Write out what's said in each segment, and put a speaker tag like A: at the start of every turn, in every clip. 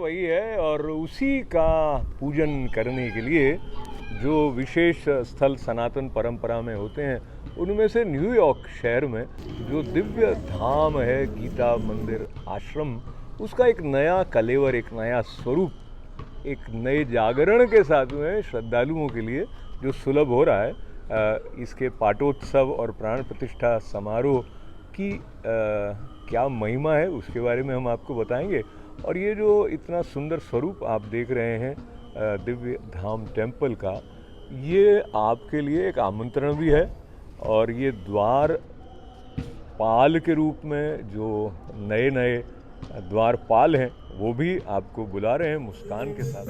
A: वही है और उसी का पूजन करने के लिए जो विशेष स्थल सनातन परंपरा में होते हैं उनमें से न्यूयॉर्क शहर में जो दिव्य धाम है गीता मंदिर आश्रम, उसका एक नया कलेवर, एक नया स्वरूप, एक नए जागरण के साथ में श्रद्धालुओं के लिए जो सुलभ हो रहा है। इसके पाटोत्सव और प्राण प्रतिष्ठा समारोह की क्या महिमा है उसके बारे में हम आपको बताएंगे। और ये जो इतना सुंदर स्वरूप आप देख रहे हैं दिव्य धाम टेम्पल का, ये आपके लिए एक आमंत्रण भी है। और ये द्वारपाल के रूप में जो नए नए द्वारपाल हैं वो भी आपको बुला रहे हैं मुस्कान के साथ।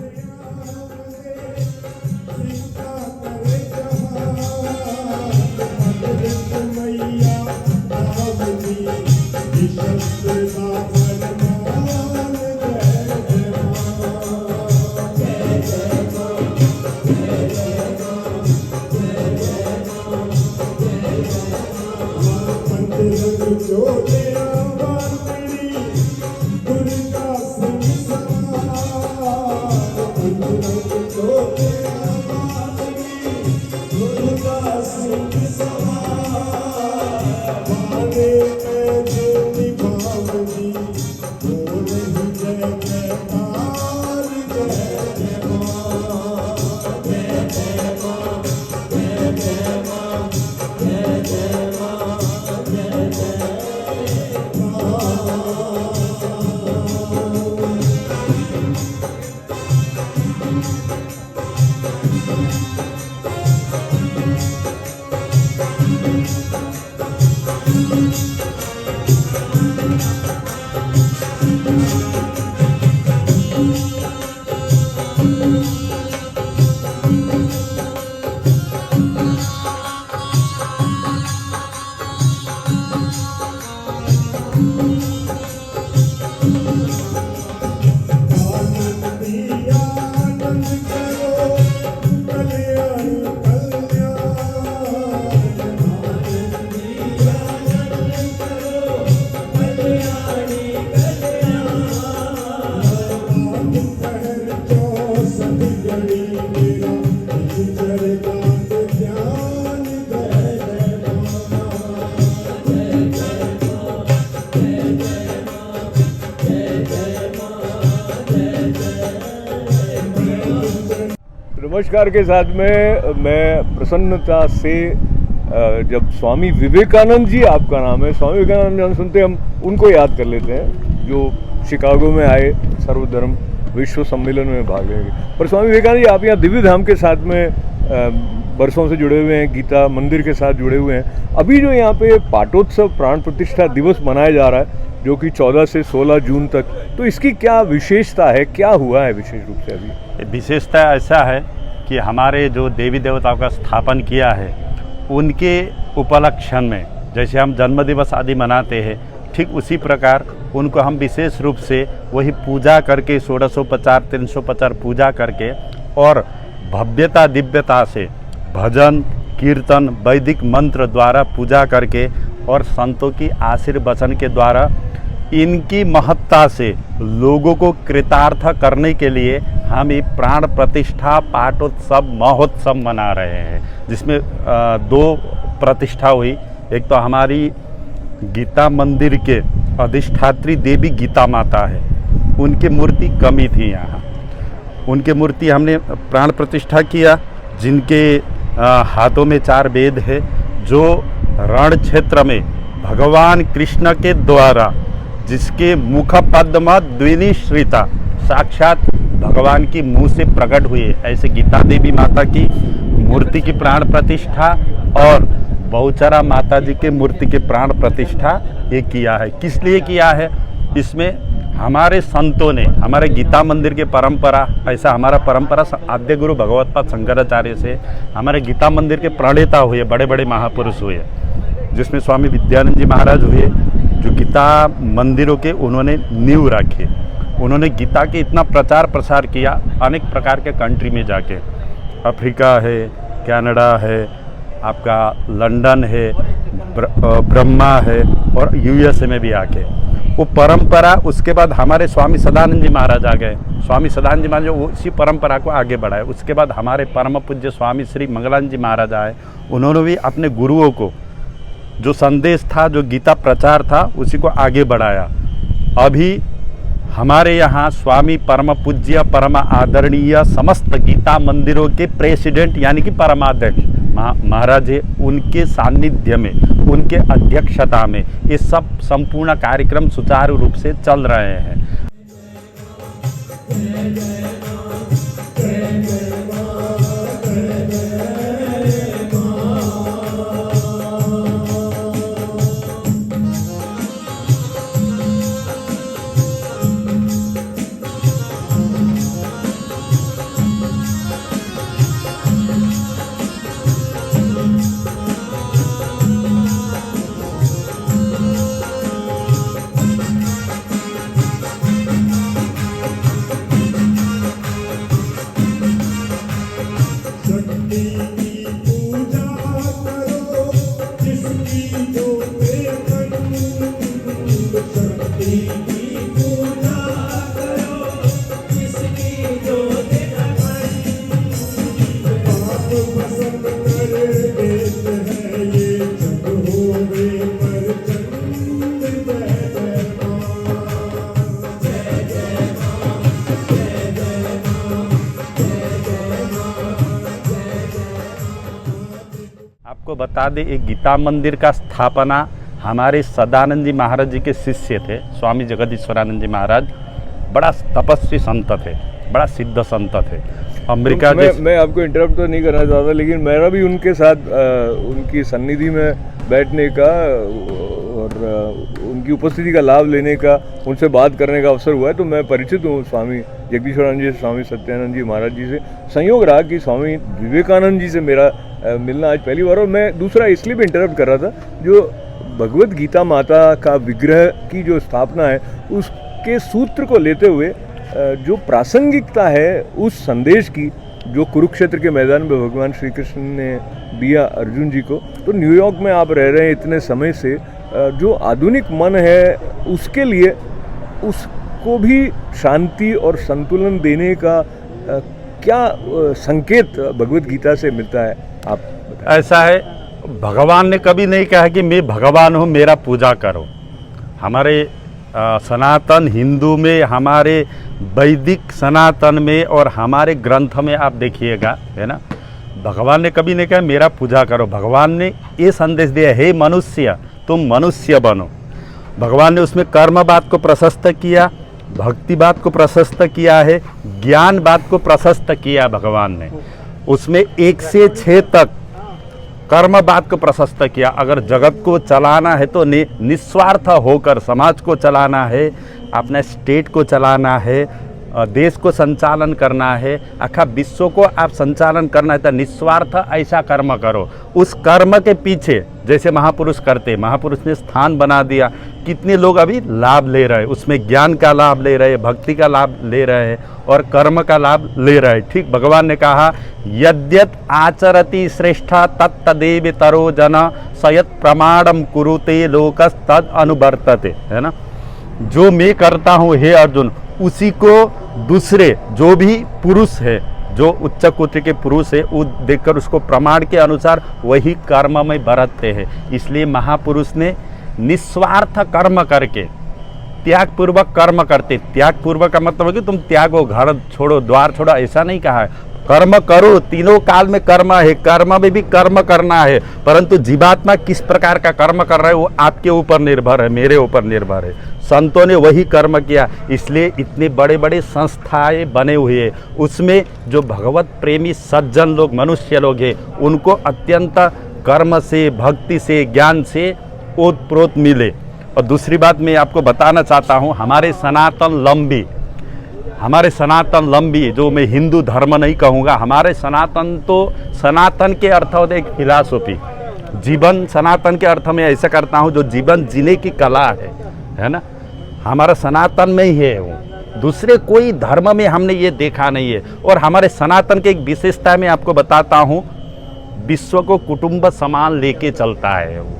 A: नमस्कार के साथ में मैं प्रसन्नता से जब स्वामी विवेकानंद जी, आपका नाम है, स्वामी विवेकानंद नाम सुनते हम उनको याद कर लेते हैं जो शिकागो में आए सर्वधर्म विश्व सम्मेलन में भाग लेंगे। पर स्वामी विवेकानंद जी, आप यहाँ दिव्य धाम के साथ में बरसों से जुड़े हुए हैं, गीता मंदिर के साथ जुड़े हुए हैं। अभी जो यहाँ पे पाटोत्सव प्राण प्रतिष्ठा दिवस मनाया जा रहा है जो कि 14 से 16 जून तक, तो इसकी क्या विशेषता है, क्या हुआ है विशेष रूप से? अभी
B: विशेषता ऐसा है कि हमारे जो देवी देवताओं का स्थापन किया है उनके उपलक्ष्य में जैसे हम जन्म दिवस आदि मनाते हैं, ठीक उसी प्रकार उनको हम विशेष रूप से वही पूजा करके 1650 350 पूजा करके और भव्यता दिव्यता से भजन कीर्तन वैदिक मंत्र द्वारा पूजा करके और संतों की आशीर्वचन के द्वारा इनकी महत्ता से लोगों को कृतार्थ करने के लिए हम ये प्राण प्रतिष्ठा पाटोत्सव महोत्सव मना रहे हैं, जिसमें 2 प्रतिष्ठा हुई। एक तो हमारी गीता मंदिर के अधिष्ठात्री देवी गीता माता है, उनकी मूर्ति कमी थी यहाँ, उनके मूर्ति हमने प्राण प्रतिष्ठा किया, जिनके हाथों में 4 वेद है, जो रण क्षेत्र में भगवान कृष्ण के द्वारा जिसके मुख पद्म द्विनिश्रिता साक्षात भगवान की मुंह से प्रकट हुए, ऐसे गीता देवी माता की मूर्ति की प्राण प्रतिष्ठा और बहुचरा माता जी के मूर्ति के प्राण प्रतिष्ठा ये किया है। किस लिए किया है? इसमें हमारे संतों ने, हमारे गीता मंदिर के परंपरा, ऐसा हमारा परंपरा आद्य गुरु भगवत्पाद शंकराचार्य से हमारे गीता मंदिर के प्रणेता हुए, बड़े बड़े महापुरुष हुए, जिसमें स्वामी विद्यानंद जी महाराज हुए, जो गीता मंदिरों के उन्होंने नींव रखे। उन्होंने गीता के इतना प्रचार प्रसार किया अनेक प्रकार के कंट्री में जाके, अफ्रीका है, कनाडा है, आपका लंदन है, ब्रह्मा है और यूएसए में भी आके वो परंपरा उसके बाद हमारे स्वामी सदानंद जी महाराज आ गए। स्वामी सदानंद जी महाराज वो इसी परंपरा को आगे बढ़ाए। उसके बाद हमारे परम पूज्य स्वामी श्री मंगलानंद जी महाराज आए। उन्होंने भी अपने गुरुओं को जो संदेश था, जो गीता प्रचार था, उसी को आगे बढ़ाया। अभी हमारे यहाँ स्वामी परम पूज्य परम आदरणीय समस्त गीता मंदिरों के प्रेसिडेंट यानी कि परमाध्यक्ष महाराज है, उनके सानिध्य में, उनके अध्यक्षता में ये सब संपूर्ण कार्यक्रम सुचारू रूप से चल रहे हैं। आपको बता दें, एक गीता मंदिर का स्थापना हमारे सदानंद जी महाराज जी के शिष्य थे, स्वामी जगदीश्वरानंद जी महाराज। बड़ा तपस्वी संत थे, बड़ा सिद्ध संत थे। अमेरिका
A: तो मैं आपको इंटरप्ट तो नहीं करना चाहता, लेकिन मेरा भी उनके साथ उनकी सन्निधि में बैठने का और उनकी उपस्थिति का लाभ लेने का, उनसे बात करने का अवसर हुआ है। तो मैं परिचित हूँ स्वामी जगदीश्वरानंद जी से, स्वामी सत्यानंद जी महाराज जी से। संयोग रहा कि स्वामी विवेकानंद जी से मेरा मिलना आज पहली बार। और मैं दूसरा इसलिए भी इंटरप्ट कर रहा था, जो भगवत गीता माता का विग्रह की जो स्थापना है, उसके सूत्र को लेते हुए जो प्रासंगिकता है उस संदेश की, जो कुरुक्षेत्र के मैदान में भगवान श्री कृष्ण ने दिया अर्जुन जी को। तो न्यूयॉर्क में आप रह रहे हैं इतने समय से, जो आधुनिक मन है उसके लिए, उसको भी शांति और संतुलन देने का क्या संकेत भगवत गीता से मिलता है, आप बताएं।
B: ऐसा है, भगवान ने कभी नहीं कहा कि मैं भगवान हूँ, मेरा पूजा करो। हमारे सनातन हिंदू में, हमारे वैदिक सनातन में और हमारे ग्रंथ में आप देखिएगा, है ना, भगवान ने कभी नहीं कहा मेरा पूजा करो। भगवान ने ये संदेश दिया, हे मनुष्य तुम मनुष्य बनो। भगवान ने उसमें कर्म बात को प्रशस्त किया, भक्ति बात को प्रशस्त किया है, ज्ञान बात को प्रशस्त किया भगवान ने। उसमें 1 से 6 तक कर्म बात को प्रशस्त किया। अगर जगत को चलाना है तो निस्वार्थ होकर समाज को चलाना है, अपने स्टेट को चलाना है, देश को संचालन करना है, आखा विश्व को आप संचालन करना है तो निस्वार्थ ऐसा कर्म करो। उस कर्म के पीछे जैसे महापुरुष करते, महापुरुष ने स्थान बना दिया, कितने लोग अभी लाभ ले रहे हैं, उसमें ज्ञान का लाभ ले रहे हैं, भक्ति का लाभ ले रहे हैं और कर्म का लाभ ले रहे हैं। ठीक, भगवान ने कहा यद्यत आचरति श्रेष्ठ तत्तदेव तरो जन सयत प्रमाणम कुरुते लोकस तद अनुवर्तते, है ना। जो मैं करता हूँ हे अर्जुन, उसी को दूसरे जो भी पुरुष है, जो उच्च कोटि के पुरुष है, वो देखकर उसको प्रमाण के अनुसार वही कर्म में बरतते हैं। इसलिए महापुरुष ने निस्वार्थ कर्म करके त्यागपूर्वक कर्म करते। त्यागपूर्वक का मतलब है कि तुम त्यागो, घर छोड़ो, द्वार छोड़ो, ऐसा नहीं कहा है। कर्म करो, तीनों काल में कर्म है, कर्म में भी कर्म करना है, परंतु जीवात्मा किस प्रकार का कर्म कर रहा है वो आपके ऊपर निर्भर है, मेरे ऊपर निर्भर है। संतों ने वही कर्म किया, इसलिए इतने बड़े बड़े संस्थाएं बने हुए हैं। उसमें जो भगवत प्रेमी सज्जन लोग, मनुष्य लोग हैं, उनको अत्यंत कर्म से, भक्ति से, ज्ञान से ओतप्रोत मिले। और दूसरी बात मैं आपको बताना चाहता हूँ, हमारे सनातन लंबी, जो मैं हिंदू धर्म नहीं कहूँगा, हमारे सनातन तो, सनातन के अर्थ होते एक फिलॉसफी, जीवन सनातन के अर्थ में ऐसा करता हूँ जो जीवन जीने की कला है ना, हमारा सनातन में ही है वो, दूसरे कोई धर्म में हमने ये देखा नहीं है। और हमारे सनातन की एक विशेषता मैं आपको बताता हूँ, विश्व को कुटुंब समान लेके चलता है वो।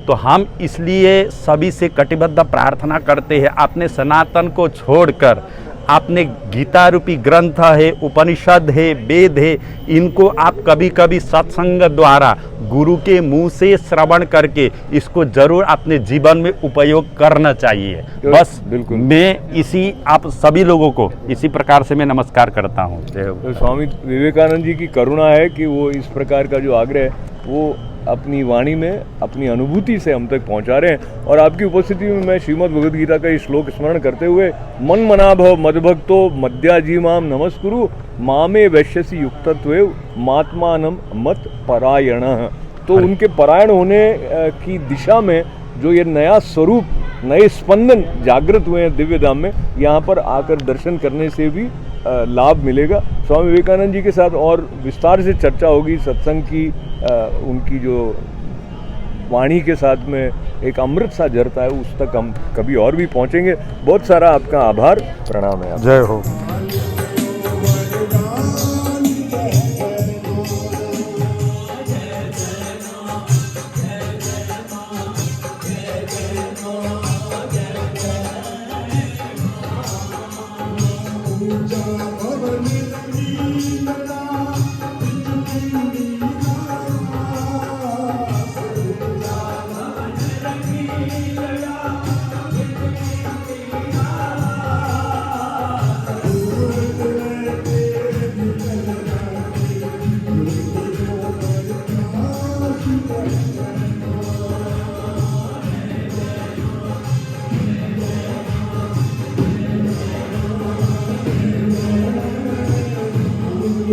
B: तो हम इसलिए सभी से कटिबद्ध प्रार्थना करते हैं, अपने सनातन को छोड़कर अपने गीता रूपी ग्रंथ है, उपनिषद है, वेद है, इनको आप कभी कभी सत्संग द्वारा गुरु के मुंह से श्रवण करके इसको जरूर अपने जीवन में उपयोग करना चाहिए। बस
A: बिल्कुल
B: मैं इसी आप सभी लोगों को इसी प्रकार से मैं नमस्कार करता हूँ।
A: तो स्वामी विवेकानंद जी की करुणा है कि वो इस प्रकार का जो आग्रह है वो अपनी वाणी में अपनी अनुभूति से हम तक पहुंचा रहे हैं। और आपकी उपस्थिति में मैं श्रीमद् भगवद गीता का ये श्लोक स्मरण करते हुए मन मना भव मदभक्तो मद्याजीमाम नमस्कुरु मामे वैश्यसी युक्तत्वे मात्मानम मत परायण। तो उनके परायण होने की दिशा में जो ये नया स्वरूप, नए स्पंदन जागृत हुए हैं दिव्य धाम में, यहाँ पर आकर दर्शन करने से भी लाभ मिलेगा। स्वामी विवेकानंद जी के साथ और विस्तार से चर्चा होगी सत्संग की, उनकी जो वाणी के साथ में एक अमृत सा झरता है उस तक हम कभी और भी पहुंचेंगे। बहुत सारा आपका आभार, प्रणाम है।
B: जय हो।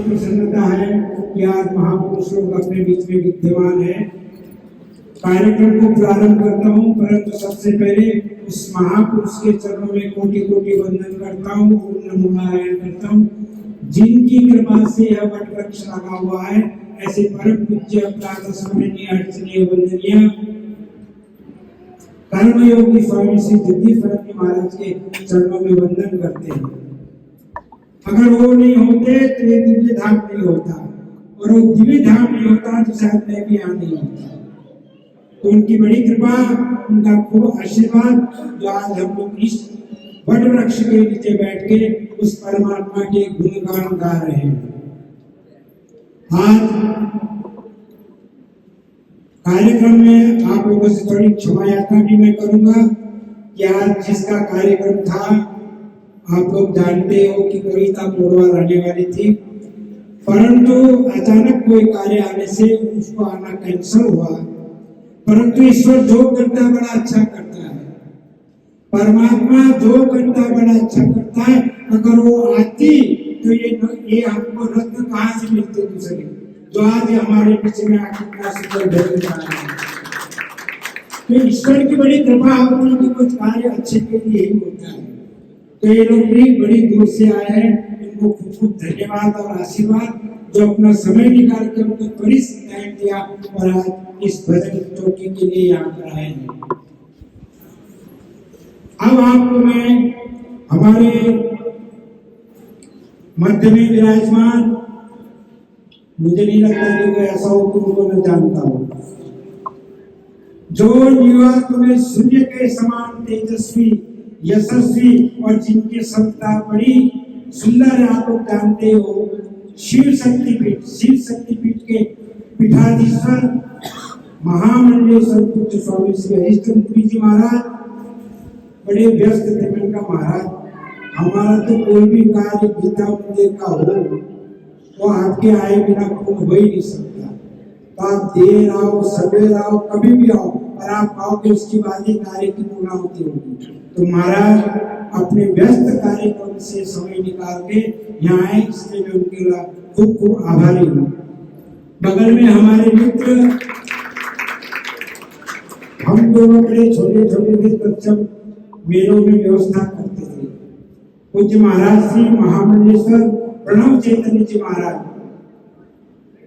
C: प्रसन्नता है कि आज महापुरुष लोग अपने बीच में विद्यमान है। कार्यक्रम को प्रारंभ करता हूँ, परंतु सबसे पहले उस महापुरुष के चरणों में कोटि कोटि वंदन करता हूँ, नमो नारायण करता हूँ, जिनकी कृपा से यह वट वृक्ष लगा हुआ है। ऐसे परम पूज्य प्रातः स्मरणीय अर्चनीय वंदनीय कर्मयोगी स्वामी श्री जगदीश जी महाराज के चरणों में वंदन करते हैं। अगर वो नहीं होते तो ये दिव्य धाम नहीं होता, और वो दिव्य धाम नहीं होता तो शायद मैं भी यहाँ नहीं होता। तो उनकी बड़ी कृपा, उनका खूब आशीर्वाद, जो आज हम लोग इस वट वृक्ष के नीचे बैठ के उस परमात्मा के गुणगान गा रहे हैं। आज कार्यक्रम में आप लोगों से थोड़ी क्षमा यात्रा भी मैं करूंगा कि आज जिसका कार्यक्रम था आप लोग जानते हो कि कविता मोरवार आने वाली थी, परंतु अचानक कोई कार्य आने से उसको आना कैंसिल हुआ। परंतु ईश्वर जो करता है बड़ा अच्छा करता है, परमात्मा जो करता है बड़ा अच्छा करता है। अगर वो आती तो ये हमको रत्न कहाँ से मिलते दूसरे, जो आज हमारे बीच में आकर जा रहे हैं। तो ईश्वर की बड़ी कृपा होती है कि कुछ कार्य अच्छे के लिए ही होता है। तो ये लोग भी बड़ी दूर से आए हैं, इनको खूब खूब धन्यवाद और आशीर्वाद, जो अपना समय निकाल के उनको त्वरित टाइम दिया और आज इस भजन चौकी के लिए यहाँ पर आए हैं। अब आपको मैं हमारे मध्य में विराजमान, मुझे नहीं लगता कि कोई ऐसा हो कि उनको मैं जानता हूँ, जो न्यूयॉर्क में सूर्य के समान तेजस्वी, यशस्वी और जिनकी क्षमता बड़ी सुंदर है, आप लोग जानते हो, शिव शक्तिपीठ के पीठाधीश्वर महामंडलेश्वर पूज्य स्वामी श्री हरिश्चंद्र जी महाराज बड़े व्यस्त थे। मैंने कहा महाराज, हमारा तो कोई भी कार्य गीता मंदिर का हो तो आपके आए बिना पूर्ण हो ही नहीं सकता। तो आप देर आओ सवेर आओ कभी भी आओ, और आप आओगे उसकी बाद ही कार्य की पूर्णाहुति होगी। तो महाराज अपने व्यस्त कार्यक्रम से समय निकाल के यहाँ आए, इसलिए मैं उनके लिए खूब खूब आभारी हूँ। बगल में हमारे मित्र, हम दोनों बड़े छोटे छोटे थे तब जब मेलों में व्यवस्था करते थे। पूज्य महाराज श्री महामंडलेश्वर प्रणव चैतन्य जी महाराज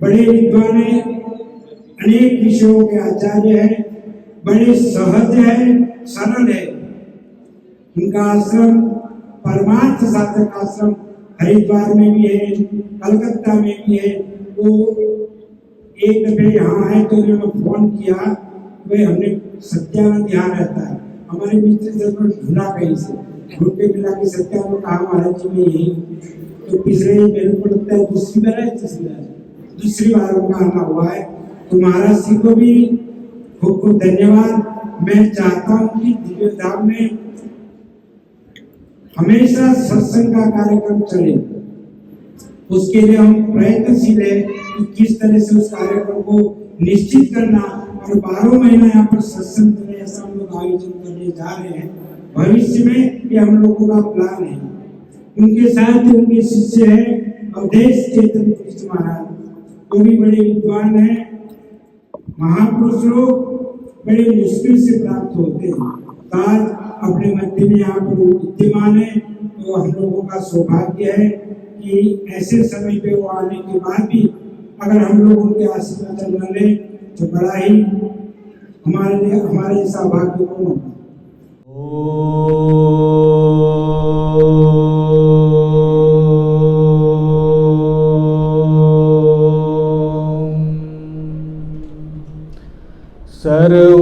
C: बड़े विद्वान है, अनेक विषयों के आचार्य है, बड़े सहज है, सरल है। उनका आश्रम परमार्थ साधक आश्रम हरिद्वार में भी है, कलकत्ता में भी है। वो एक दफे यहाँ आए तो उन्होंने फोन किया भाई हमने सत्यावन यहाँ रहता है, हमारे मित्र से ढूंढा कहीं से, ढूंढ के मिला कि सत्यावन कहा महाराज जी में यही, तो तीसरे मेरे को लगता है दूसरी बार उनका आना हुआ है। तो महाराज जी को भी खूब खूब धन्यवाद। मैं चाहता हूँ कि दिव्य धाम में हमेशा सत्संग का कार्यक्रम चले, उसके लिए हम प्रयत्नशील है कि किस तरह से उस कार्यक्रम को निश्चित करना, और 12 महीना यहाँ पर सत्संग चले ऐसा हम लोग आयोजन करने जा रहे हैं। भविष्य में भी हम लोगों का प्लान है। उनके साथ उनके शिष्य है अवधेश चेतन कृष्ण महाराज, वो भी बड़े विद्वान हैं। महापुरुष लोग बड़े मुश्किल से प्राप्त होते हैं, आज अपने मध्य में यहाँ पर विद्यमान है, तो हम लोगों का सौभाग्य है कि ऐसे समय पे वो आने के बाद भी अगर हम लोग उनके आशीर्वाद चलना ले तो बड़ा ही हमारे लिए हमारे सौभाग्य को होगा।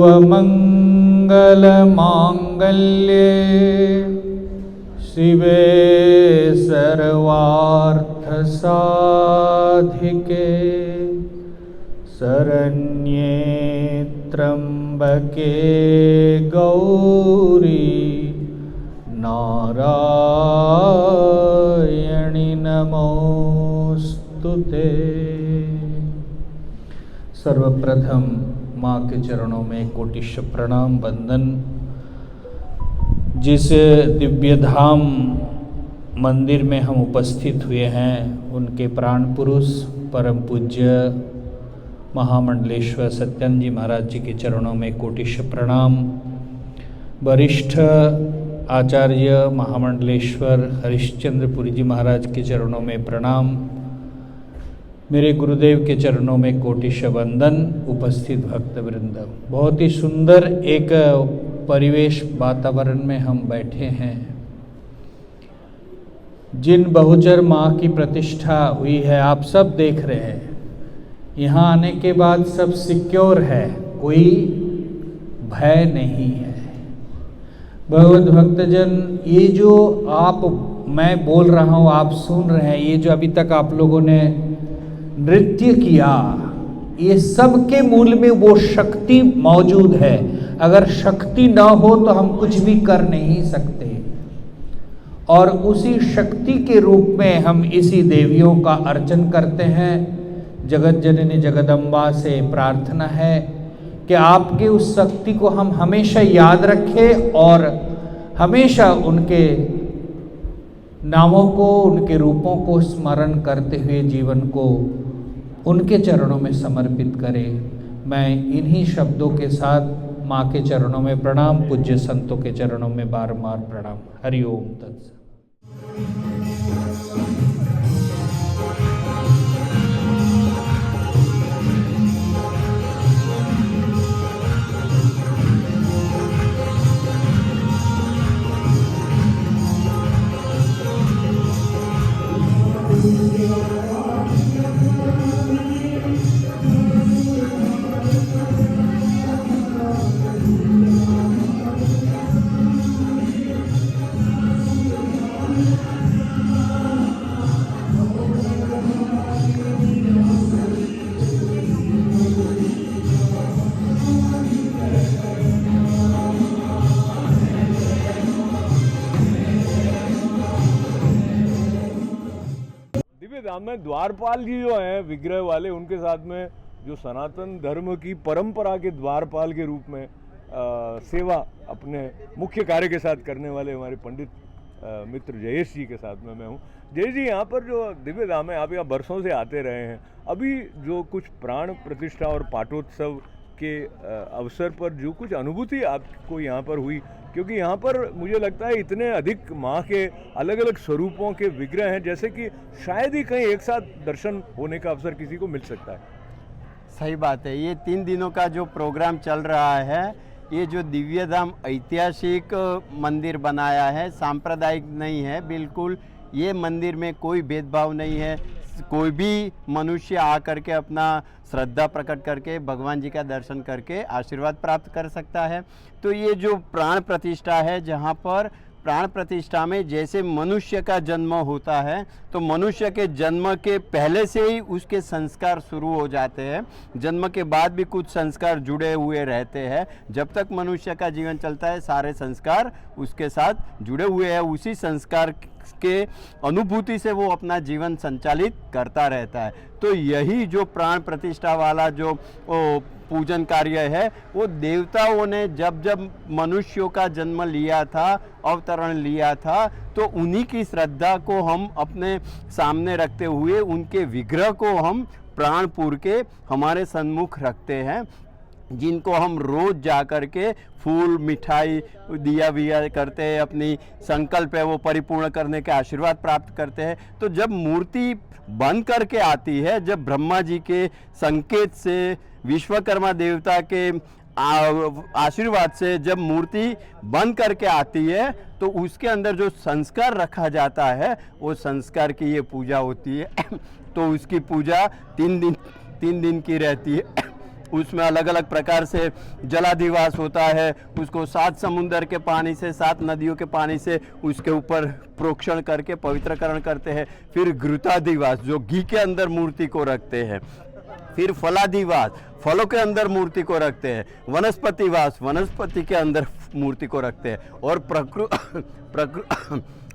D: सर्वमंगल मांगल्ये शिवे सर्वार्थ साधिके शरण्ये त्र्यंबके गौरी नारायणि नमोस्तुते। सर्वप्रथम माँ के चरणों में कोटिश प्रणाम वंदन। जिस दिव्य धाम मंदिर में हम उपस्थित हुए हैं, उनके प्राण पुरुष परम पूज्य महामंडलेश्वर सत्यानंद जी महाराज जी के चरणों में कोटिश प्रणाम। वरिष्ठ आचार्य महामंडलेश्वर हरिश्चंद्रपुरी जी महाराज के चरणों में प्रणाम। मेरे गुरुदेव के चरणों में कोटिश वंदन। उपस्थित भक्तवृंद, बहुत ही सुंदर एक परिवेश वातावरण में हम बैठे हैं। जिन बहुचर माँ की प्रतिष्ठा हुई है आप सब देख रहे हैं। यहाँ आने के बाद सब सिक्योर है, कोई भय नहीं है। भगवत भक्तजन, ये जो मैं बोल रहा हूँ आप सुन रहे हैं, ये जो अभी तक आप लोगों ने नृत्य किया, ये सब के मूल में वो शक्ति मौजूद है। अगर शक्ति न हो तो हम कुछ भी कर नहीं सकते, और उसी शक्ति के रूप में हम इसी देवियों का अर्चन करते हैं। जगत जननी जगदम्बा से प्रार्थना है कि आपके उस शक्ति को हम हमेशा याद रखें और हमेशा उनके नामों को, उनके रूपों को स्मरण करते हुए जीवन को उनके चरणों में समर्पित करें। मैं इन्हीं शब्दों के साथ माँ के चरणों में प्रणाम, पूज्य संतों के चरणों में बारंबार प्रणाम। हरि ओम तत्सत।
A: धाम में द्वारपाल जी जो हैं विग्रह वाले, उनके साथ में जो सनातन धर्म की परंपरा के द्वारपाल के रूप में सेवा अपने मुख्य कार्य के साथ करने वाले हमारे पंडित मित्र जयेश जी के साथ में मैं हूँ। जयेश जी, यहाँ पर जो दिव्य धाम है, आप यहाँ बरसों से आते रहे हैं, अभी जो कुछ प्राण प्रतिष्ठा और पाठोत्सव के अवसर पर जो कुछ अनुभूति आपको यहाँ पर हुई, क्योंकि यहाँ पर मुझे लगता है इतने अधिक माँ के अलग अलग स्वरूपों के विग्रह हैं, जैसे कि शायद ही कहीं एक साथ दर्शन होने का अवसर किसी को मिल सकता है।
E: सही बात है। ये 3 दिनों का जो प्रोग्राम चल रहा है, ये जो दिव्य धाम ऐतिहासिक मंदिर बनाया है, सांप्रदायिक नहीं है बिल्कुल। ये मंदिर में कोई भेदभाव नहीं है, कोई भी मनुष्य आ करके अपना श्रद्धा प्रकट करके भगवान जी का दर्शन करके आशीर्वाद प्राप्त कर सकता है। तो ये जो प्राण प्रतिष्ठा है, जहाँ पर प्राण प्रतिष्ठा में जैसे मनुष्य का जन्म होता है तो मनुष्य के जन्म के पहले से ही उसके संस्कार शुरू हो जाते हैं, जन्म के बाद भी कुछ संस्कार जुड़े हुए रहते हैं। जब तक मनुष्य का जीवन चलता है सारे संस्कार उसके साथ जुड़े हुए हैं, उसी संस्कार के अनुभूति से वो अपना जीवन संचालित करता रहता है। तो यही जो प्राण प्रतिष्ठा वाला जो पूजन कार्य है वो देवताओं ने जब जब मनुष्यों का जन्म लिया था, अवतरण लिया था, तो उन्हीं की श्रद्धा को हम अपने सामने रखते हुए उनके विग्रह को हम प्राणपुर के हमारे सन्मुख रखते हैं, जिनको हम रोज जा कर के फूल मिठाई दिया विया करते हैं, अपनी संकल्प है वो परिपूर्ण करने के आशीर्वाद प्राप्त करते हैं। तो जब मूर्ति बन करके आती है, जब ब्रह्मा जी के संकेत से, विश्वकर्मा देवता के आशीर्वाद से जब मूर्ति बन करके आती है तो उसके अंदर जो संस्कार रखा जाता है वो संस्कार की ये पूजा होती है। तो उसकी पूजा 3 दिन की रहती है। उसमें अलग अलग प्रकार से जलाधिवास होता है, उसको 7 समुंदर के पानी से, 7 नदियों के पानी से उसके ऊपर प्रोक्षण करके पवित्रकरण करते हैं। फिर घृताधिवास जो घी के अंदर मूर्ति को रखते हैं, फिर फलाधिवास फलों के अंदर मूर्ति को रखते हैं, वनस्पतिवास वनस्पति के अंदर मूर्ति को रखते हैं, और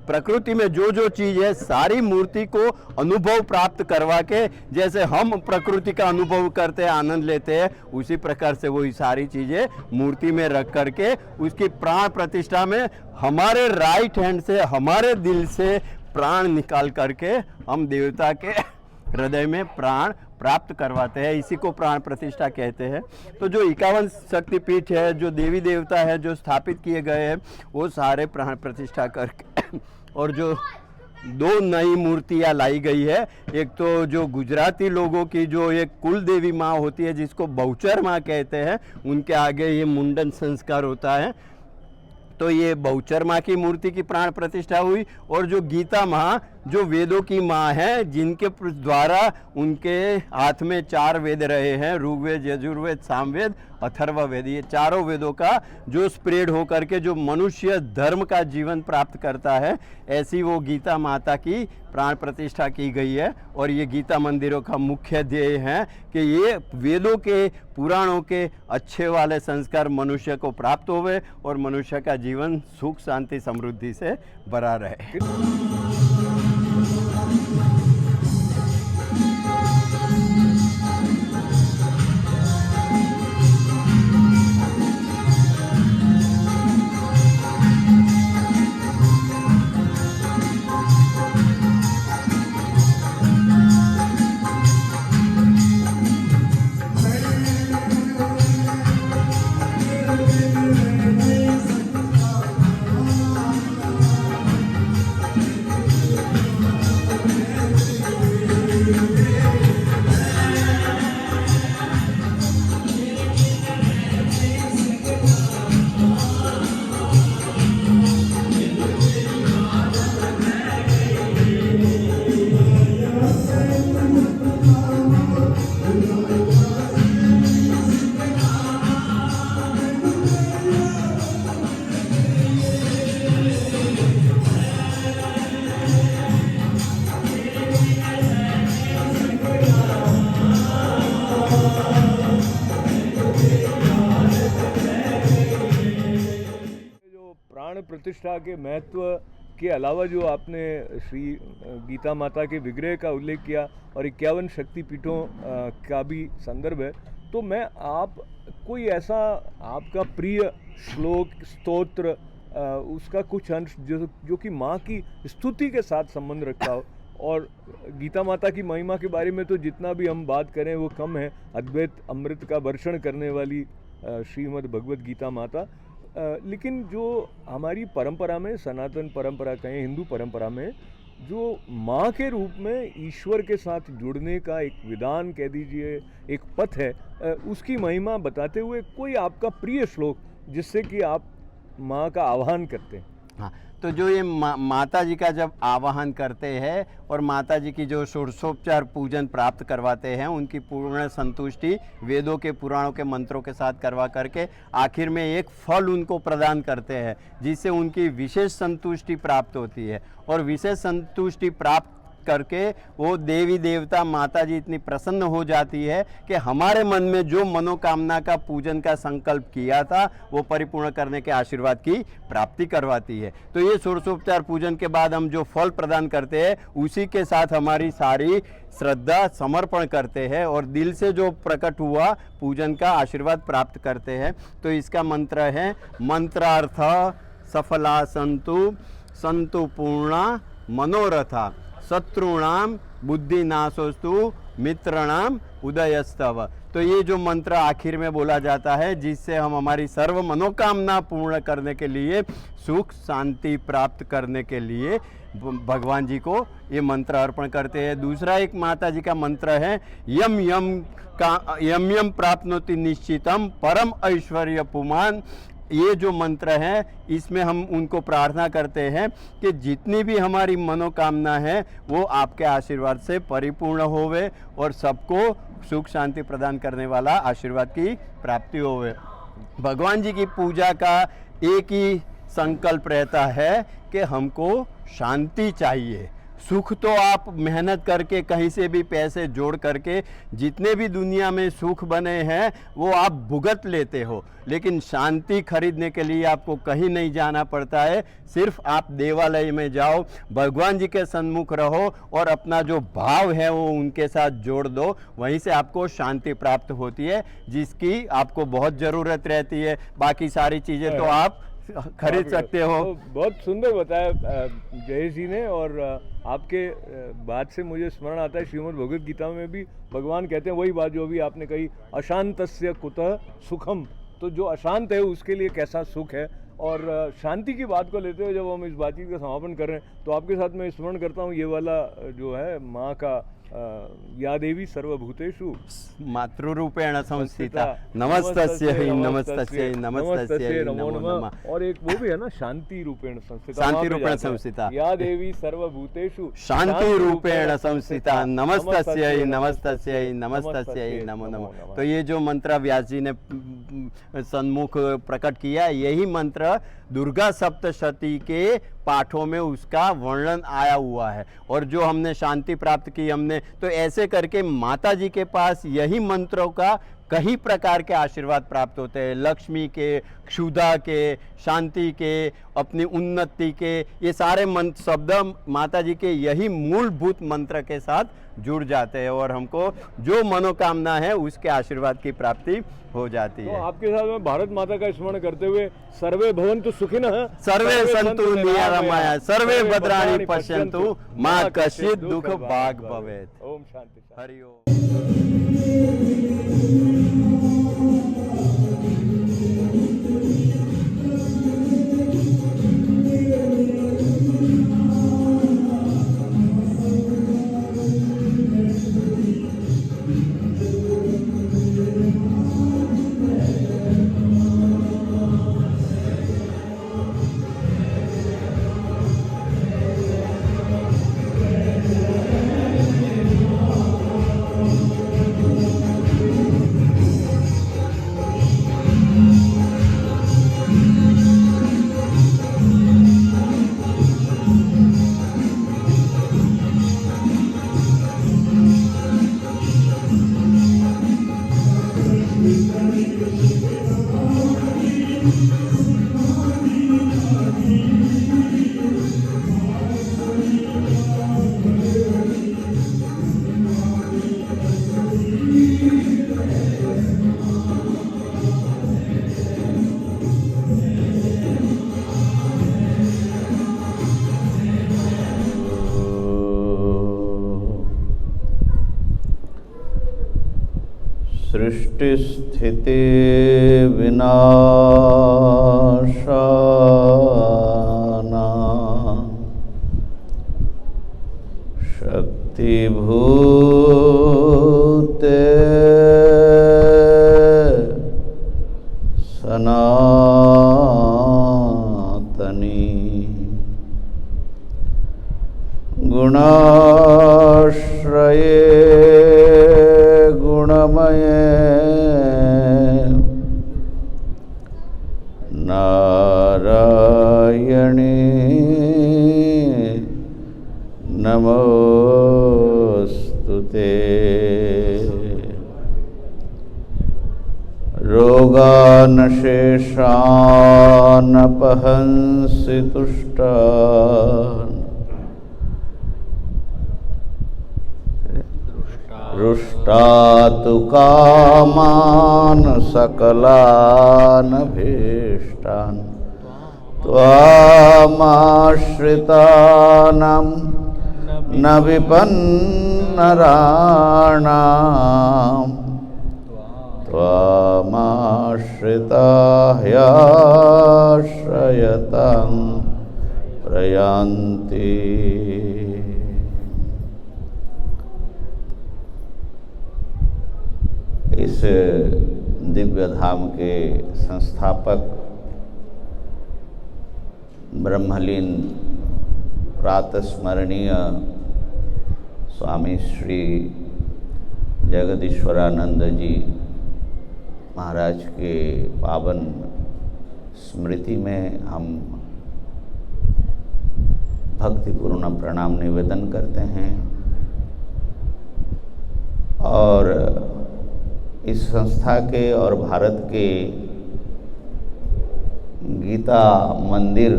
E: प्रकृति में जो जो चीज़ है सारी मूर्ति को अनुभव प्राप्त करवा के, जैसे हम प्रकृति का अनुभव करते हैं, आनंद लेते हैं, उसी प्रकार से वही सारी चीज़ें मूर्ति में रख करके उसकी प्राण प्रतिष्ठा में हमारे राइट हैंड से, हमारे दिल से प्राण निकाल करके हम देवता के हृदय में प्राण प्राप्त करवाते हैं। इसी को प्राण प्रतिष्ठा कहते हैं। तो जो 51 शक्तिपीठ है, जो देवी देवता है जो स्थापित किए गए हैं, वो सारे प्राण प्रतिष्ठा करके और जो 2 नई मूर्तियाँ लाई गई है, एक तो जो गुजराती लोगों की जो एक कुल देवी माँ होती है जिसको बहुचर माँ कहते हैं, उनके आगे ये मुंडन संस्कार होता है, तो ये बहुचर माँ की मूर्ति की प्राण प्रतिष्ठा हुई। और जो गीता माँ जो वेदों की माँ है, जिनके द्वारा उनके हाथ में 4 वेद रहे हैं, ऋग्वेद, यजुर्वेद, सामवेद, अथर्ववेद, ये चारों वेदों का जो स्प्रेड होकर के जो मनुष्य धर्म का जीवन प्राप्त करता है, ऐसी वो गीता माता की प्राण प्रतिष्ठा की गई है। और ये गीता मंदिरों का मुख्य ध्येय है कि ये वेदों के, पुराणों के अच्छे वाले संस्कार मनुष्य को प्राप्त होवे और मनुष्य का जीवन सुख शांति समृद्धि से भरा रहे।
A: प्रतिष्ठा के महत्व के अलावा जो आपने श्री गीता माता के विग्रह का उल्लेख किया और 51 शक्तिपीठों का भी संदर्भ है, तो मैं आप कोई ऐसा आपका प्रिय श्लोक, स्तोत्र, उसका कुछ अंश जो कि माँ की स्तुति के साथ संबंध रखता हो। और गीता माता की महिमा के बारे में तो जितना भी हम बात करें वो कम है। अद्वैत अमृत का वर्षण करने वाली श्रीमद् भगवत गीता माता, लेकिन जो हमारी परंपरा में, सनातन परंपरा कहें, हिंदू परंपरा में, जो माँ के रूप में ईश्वर के साथ जुड़ने का एक विधान कह दीजिए, एक पथ है, उसकी महिमा बताते हुए कोई आपका प्रिय श्लोक जिससे कि आप माँ का आह्वान करते हैं।
E: हाँ, तो जो ये माता जी का जब आवाहन करते हैं और माता जी की जो षोडशोपचार पूजन प्राप्त करवाते हैं, उनकी पूर्ण संतुष्टि वेदों के पुराणों के मंत्रों के साथ करवा करके आखिर में एक फल उनको प्रदान करते हैं, जिससे उनकी विशेष संतुष्टि प्राप्त होती है। और विशेष संतुष्टि प्राप्त करके वो देवी देवता माता जी इतनी प्रसन्न हो जाती है कि हमारे मन में जो मनोकामना का पूजन का संकल्प किया था वो परिपूर्ण करने के आशीर्वाद की प्राप्ति करवाती है। तो ये षोडशोपचार पूजन के बाद हम जो फल प्रदान करते हैं उसी के साथ हमारी सारी श्रद्धा समर्पण करते हैं और दिल से जो प्रकट हुआ पूजन का आशीर्वाद प्राप्त करते हैं। तो इसका मंत्र है मंत्रार्थ सफला संतु संतु पूर्णा मनोरथा शत्रुणाम बुद्धिनाशोस्तु मित्रणाम उदयस्तव। तो ये जो मंत्र आखिर में बोला जाता है, जिससे हम हमारी सर्व मनोकामना पूर्ण करने के लिए, सुख शांति प्राप्त करने के लिए भगवान जी को ये मंत्र अर्पण करते हैं। दूसरा एक माता जी का मंत्र है यम यम प्राप्नोति निश्चितम परम ऐश्वर्य पुमान। ये जो मंत्र है इसमें हम उनको प्रार्थना करते हैं कि जितनी भी हमारी मनोकामना है वो आपके आशीर्वाद से परिपूर्ण होवे और सबको सुख शांति प्रदान करने वाला आशीर्वाद की प्राप्ति होवे। भगवान जी की पूजा का एक ही संकल्प रहता है कि हमको शांति चाहिए। सुख तो आप मेहनत करके कहीं से भी पैसे जोड़ करके जितने भी दुनिया में सुख बने हैं वो आप भुगत लेते हो, लेकिन शांति खरीदने के लिए आपको कहीं नहीं जाना पड़ता है। सिर्फ आप देवालय में जाओ, भगवान जी के सन्मुख रहो और अपना जो भाव है वो उनके साथ जोड़ दो, वहीं से आपको शांति प्राप्त होती है, जिसकी आपको बहुत ज़रूरत रहती है। बाकी सारी चीज़ें तो आप खरीद सकते हो।
A: बहुत सुंदर बताया जयेश जी ने। और आपके बात से मुझे स्मरण आता है श्रीमद् भगवद गीता में भी भगवान कहते हैं वही बात जो अभी आपने कही, अशांतस्य कुतः सुखम। तो जो अशांत है उसके लिए कैसा सुख है। और शांति की बात को लेते हुए जब हम इस बातचीत का समापन कर रहे हैं तो आपके साथ मैं स्मरण करता हूँ ये वाला जो है माँ का या देवी सर्वभूतेषु
E: मातृरूपेण संस्थिता नमस्तस्यै नमस्तस्यै नमस्तस्यै नमो नमः।
A: और एक वो भी है ना शांति रूपेण संस्थिता,
E: शांति रूपेण संस्थिता
A: या देवी सर्वभूतेषु
E: शांति रूपेण संस्थिता नमस्तस्यै नमस्तस्यै नमस्तस्यै नमो नमः। तो ये जो मंत्र व्यास जी ने सन्मुख प्रकट किया, यही मंत्र दुर्गा सप्तशती के पाठों में उसका वर्णन आया हुआ है। और जो हमने शांति प्राप्त की हमने, तो ऐसे करके माता जी के पास यही मंत्रों का कई प्रकार के आशीर्वाद प्राप्त होते हैं। लक्ष्मी के, क्षुधा के, शांति के, अपनी उन्नति के, ये सारे मंत्र शब्द माता जी के यही मूलभूत मंत्र के साथ जुड़ जाते हैं और हमको जो मनोकामना है उसके आशीर्वाद की प्राप्ति हो जाती है।
A: तो आपके साथ में भारत माता का स्मरण करते हुए सर्वे भवन्तु सुखिनः
E: सर्वे सन्तु निरामया सर्वे भद्राणि पश्यन्तु मा कश्चित् दुःख भाग् भवेत्।
A: ओम शांति।
E: हरि ओम।
F: सृष्टिस्थिति विनाशानां शक्तिभूते सनातनी गुणाश्रये गुणमये नारायणे नमोस्तुते। रोगानशेषानपहंसि तुष्टान् रुष्टातु कामान् सकलान् भीष्टान् त्वामाश्रितानां न विपन्नराणाम् त्वामाश्रिता ह्याश्रयतां प्रयान्ति। इस दिव्य धाम के संस्थापक ब्रह्मलीन प्रातस्मरणीय स्वामी श्री जगदीश्वरानंद जी महाराज के पावन स्मृति में हम भक्तिपूर्ण प्रणाम निवेदन करते हैं और इस संस्था के और भारत के गीता मंदिर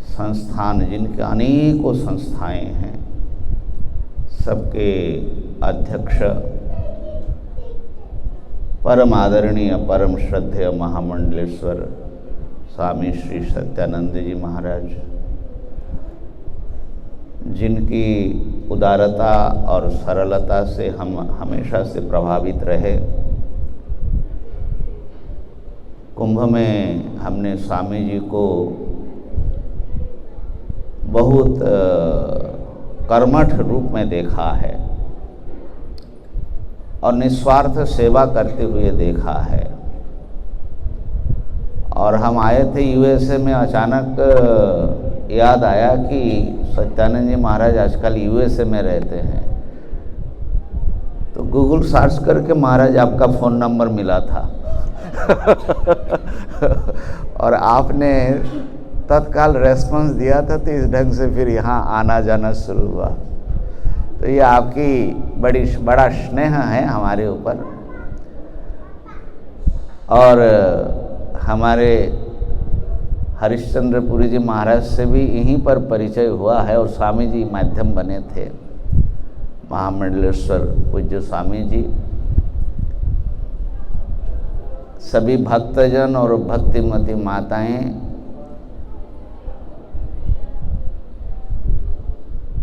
F: संस्थान, जिनके अनेकों संस्थाएं हैं, सबके अध्यक्ष परम आदरणीय परम श्रद्धेय महामंडलेश्वर स्वामी श्री सत्यानंद जी महाराज, जिनकी उदारता और सरलता से हम हमेशा से प्रभावित रहे। कुंभ में हमने स्वामी जी को बहुत कर्मठ रूप में देखा है और निस्वार्थ सेवा करते हुए देखा है। और हम आए थे यूएसए में, अचानक याद आया कि सत्यानंद जी महाराज आजकल यूएसए में रहते हैं, तो गूगल सर्च करके महाराज आपका फ़ोन नंबर मिला था और आपने तत्काल रेस्पॉन्स दिया था, तो इस ढंग से फिर यहाँ आना जाना शुरू हुआ। तो ये आपकी बड़ा स्नेह है हमारे ऊपर। और हमारे हरिश्चंद्रपुरी जी महाराज से भी यहीं पर परिचय हुआ है और स्वामी जी माध्यम बने थे, महामंडलेश्वर पूज्य स्वामी जी। सभी भक्तजन और भक्तिमती माताएं,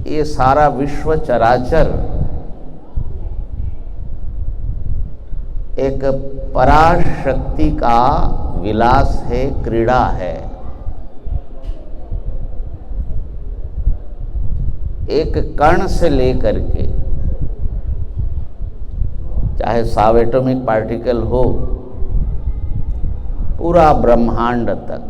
F: ये सारा विश्व चराचर एक पराशक्ति का विलास है, क्रीड़ा है। एक कण से लेकर के चाहे सबएटॉमिक पार्टिकल हो, पूरा ब्रह्मांड तक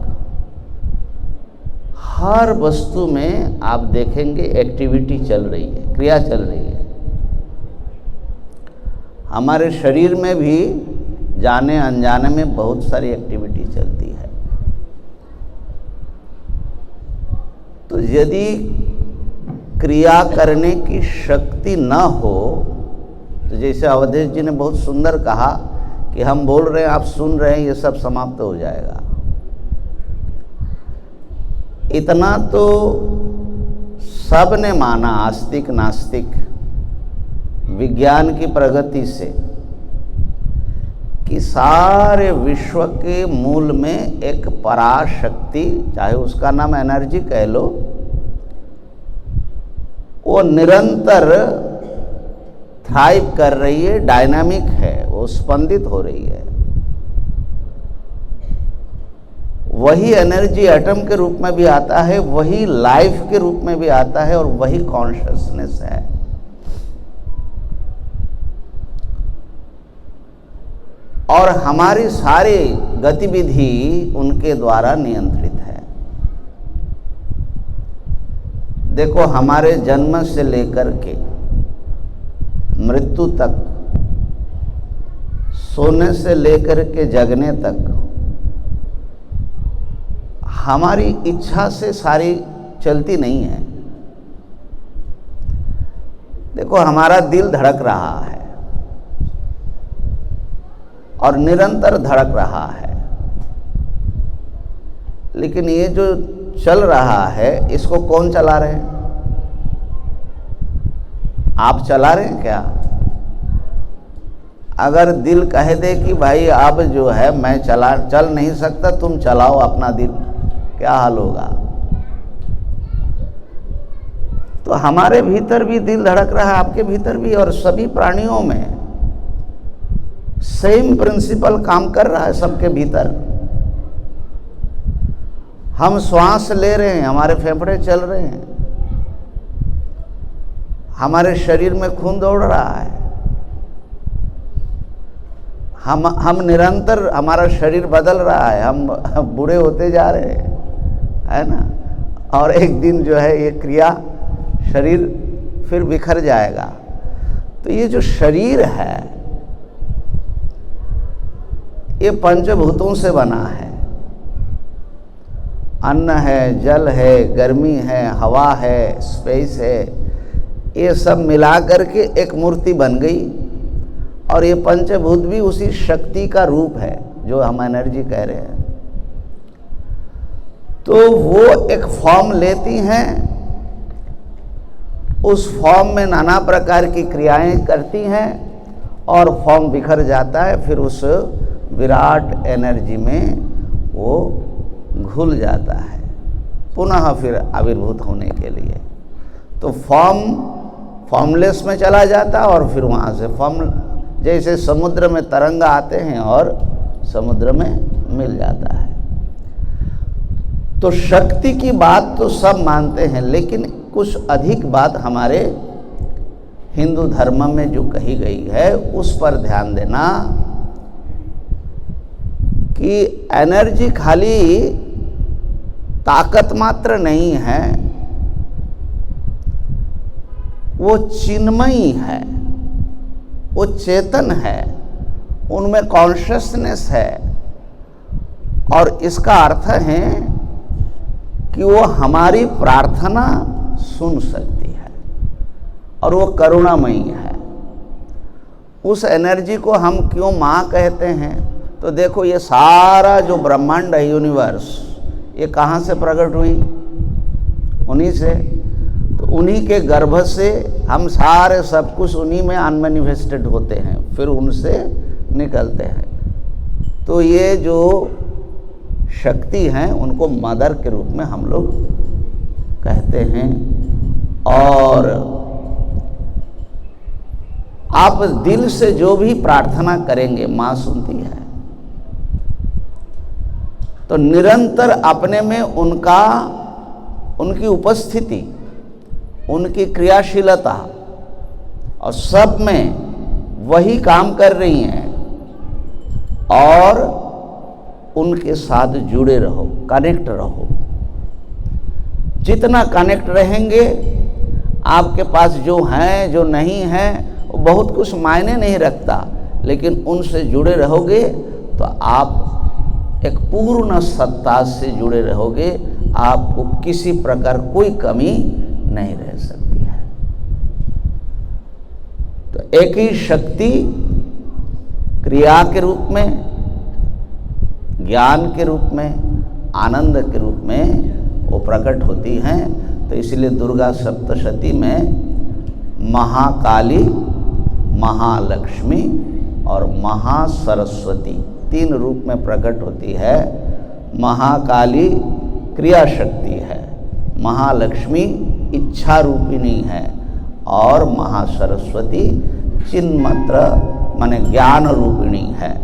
F: हर वस्तु में आप देखेंगे एक्टिविटी चल रही है, क्रिया चल रही है। हमारे शरीर में भी जाने अनजाने में बहुत सारी एक्टिविटी चलती है। तो यदि क्रिया करने की शक्ति न हो, तो जैसे अवधेश जी ने बहुत सुंदर कहा कि हम बोल रहे हैं, आप सुन रहे हैं, ये सब समाप्त हो जाएगा। इतना तो सब ने माना, आस्तिक नास्तिक, विज्ञान की प्रगति से, कि सारे विश्व के मूल में एक पराशक्ति, चाहे उसका नाम एनर्जी कह लो, वो निरंतर थ्राइव कर रही है, डायनामिक है, वो स्पंदित हो रही है। वही एनर्जी एटम के रूप में भी आता है, वही लाइफ के रूप में भी आता है और वही कॉन्शसनेस है। और हमारी सारी गतिविधि उनके द्वारा नियंत्रित है। देखो हमारे जन्म से लेकर के मृत्यु तक, सोने से लेकर के जगने तक हमारी इच्छा से सारी चलती नहीं है। देखो हमारा दिल धड़क रहा है और निरंतर धड़क रहा है, लेकिन ये जो चल रहा है इसको कौन चला रहे हैं? आप चला रहे हैं क्या? अगर दिल कह दे कि भाई अब जो है मैं चल नहीं सकता, तुम चलाओ अपना दिल, क्या हाल होगा? तो हमारे भीतर भी दिल धड़क रहा है, आपके भीतर भी, और सभी प्राणियों में सेम प्रिंसिपल काम कर रहा है सबके भीतर। हम श्वास ले रहे हैं, हमारे फेफड़े चल रहे हैं, हमारे शरीर में खून दौड़ रहा है, हम निरंतर, हमारा शरीर बदल रहा है, हम बूढ़े होते जा रहे हैं, है ना? और एक दिन जो है ये क्रिया शरीर फिर बिखर जाएगा। तो ये जो शरीर है ये पंचभूतों से बना है। अन्न है, जल है, गर्मी है, हवा है, स्पेस है, ये सब मिला करके एक मूर्ति बन गई। और ये पंचभूत भी उसी शक्ति का रूप है जो हम एनर्जी कह रहे हैं। तो वो एक फॉर्म लेती हैं, उस फॉर्म में नाना प्रकार की क्रियाएं करती हैं और फॉर्म बिखर जाता है, फिर उस विराट एनर्जी में वो घुल जाता है पुनः फिर आविर्भूत होने के लिए। तो फॉर्मलेस में चला जाता है और फिर वहाँ से फॉर्म, जैसे समुद्र में तरंग आते हैं और समुद्र में मिल जाता है। तो शक्ति की बात तो सब मानते हैं, लेकिन कुछ अधिक बात हमारे हिंदू धर्म में जो कही गई है उस पर ध्यान देना कि एनर्जी खाली ताकत मात्र नहीं है, वो चिन्मयी है, वो चेतन है, उनमें कॉन्शियसनेस है। और इसका अर्थ है कि वो हमारी प्रार्थना सुन सकती है और वो करुणामयी है। उस एनर्जी को हम क्यों माँ कहते हैं? तो देखो ये सारा जो ब्रह्मांड है, यूनिवर्स, ये कहाँ से प्रकट हुई? उन्हीं से। तो उन्हीं के गर्भ से हम सारे सब कुछ उन्हीं में अनमैनिफेस्टेड होते हैं, फिर उनसे निकलते हैं। तो ये जो शक्ति हैं उनको मदर के रूप में हम लोग कहते हैं। और आप दिल से जो भी प्रार्थना करेंगे माँ सुनती है। तो निरंतर अपने में उनकी उपस्थिति, उनकी क्रियाशीलता और सब में वही काम कर रही हैं, और उनके साथ जुड़े रहो, कनेक्ट रहो। जितना कनेक्ट रहेंगे, आपके पास जो हैं जो नहीं हैं वो बहुत कुछ मायने नहीं रखता, लेकिन उनसे जुड़े रहोगे तो आप एक पूर्ण सत्ता से जुड़े रहोगे, आपको किसी प्रकार कोई कमी नहीं रह सकती है। तो एक ही शक्ति क्रिया के रूप में, ज्ञान के रूप में, आनंद के रूप में वो प्रकट होती हैं। तो इसलिए दुर्गा सप्तशती में महाकाली, महालक्ष्मी और महासरस्वती 3 रूप में प्रकट होती है। महाकाली क्रिया शक्ति है, महालक्ष्मी इच्छा रूपिणी है, और महासरस्वती चिन्मात्र माने ज्ञान रूपिणी है।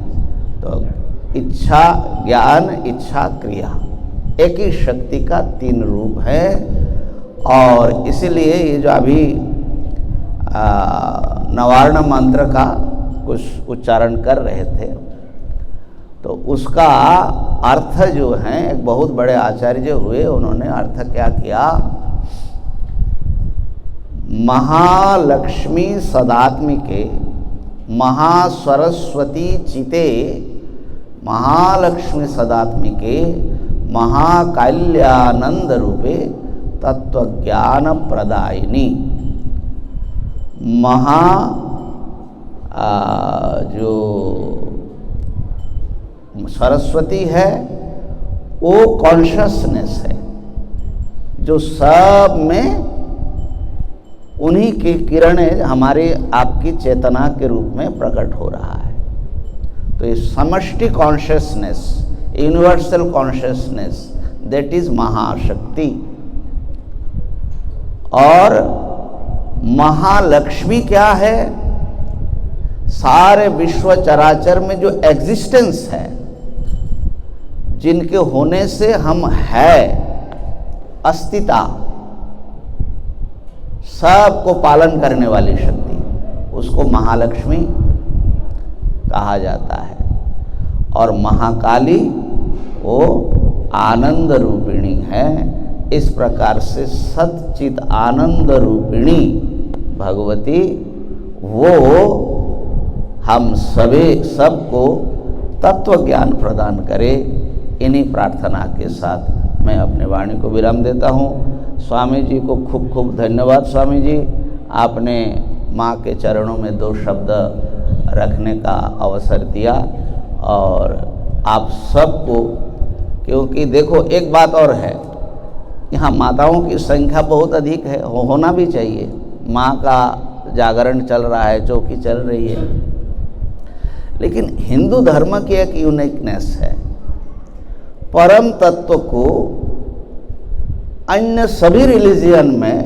F: तो इच्छा, ज्ञान, इच्छा, क्रिया, एक ही शक्ति का 3 रूप है। और इसलिए ये जो अभी नवार्ण मंत्र का कुछ उच्चारण कर रहे थे, तो उसका अर्थ जो है, एक बहुत बड़े आचार्य हुए, उन्होंने अर्थ क्या किया महालक्ष्मी सदात्मिके महासरस्वती चिते महालक्ष्मी सदात्मिके महाकल्यानंद रूपे तत्वज्ञान प्रदायिनी जो सरस्वती है वो कॉन्शसनेस है जो सब में उन्हीं की किरणें हमारे आपकी चेतना के रूप में प्रकट हो रहा है। तो ये समष्टि consciousness, universal consciousness, that is महाशक्ति। और महालक्ष्मी क्या है? सारे विश्व चराचर में जो एग्जिस्टेंस है, जिनके होने से हम है, अस्तित्व, सबको पालन करने वाली शक्ति, उसको महालक्ष्मी कहा जाता है। और महाकाली वो आनंद रूपिणी है। इस प्रकार से सच्चित आनंद रूपिणी भगवती वो हम सबको तत्व ज्ञान प्रदान करे। इन्हीं प्रार्थना के साथ मैं अपने वाणी को विराम देता हूँ। स्वामी जी को खूब खूब धन्यवाद। स्वामी जी, आपने माँ के चरणों में 2 शब्द रखने का अवसर दिया। और आप सबको, क्योंकि देखो एक बात और है, यहाँ माताओं की संख्या बहुत अधिक है, होना भी चाहिए। माँ का जागरण चल रहा है, चौकी चल रही है। लेकिन हिंदू धर्म की एक यूनिकनेस है, परम तत्व को अन्य सभी रिलीजियन में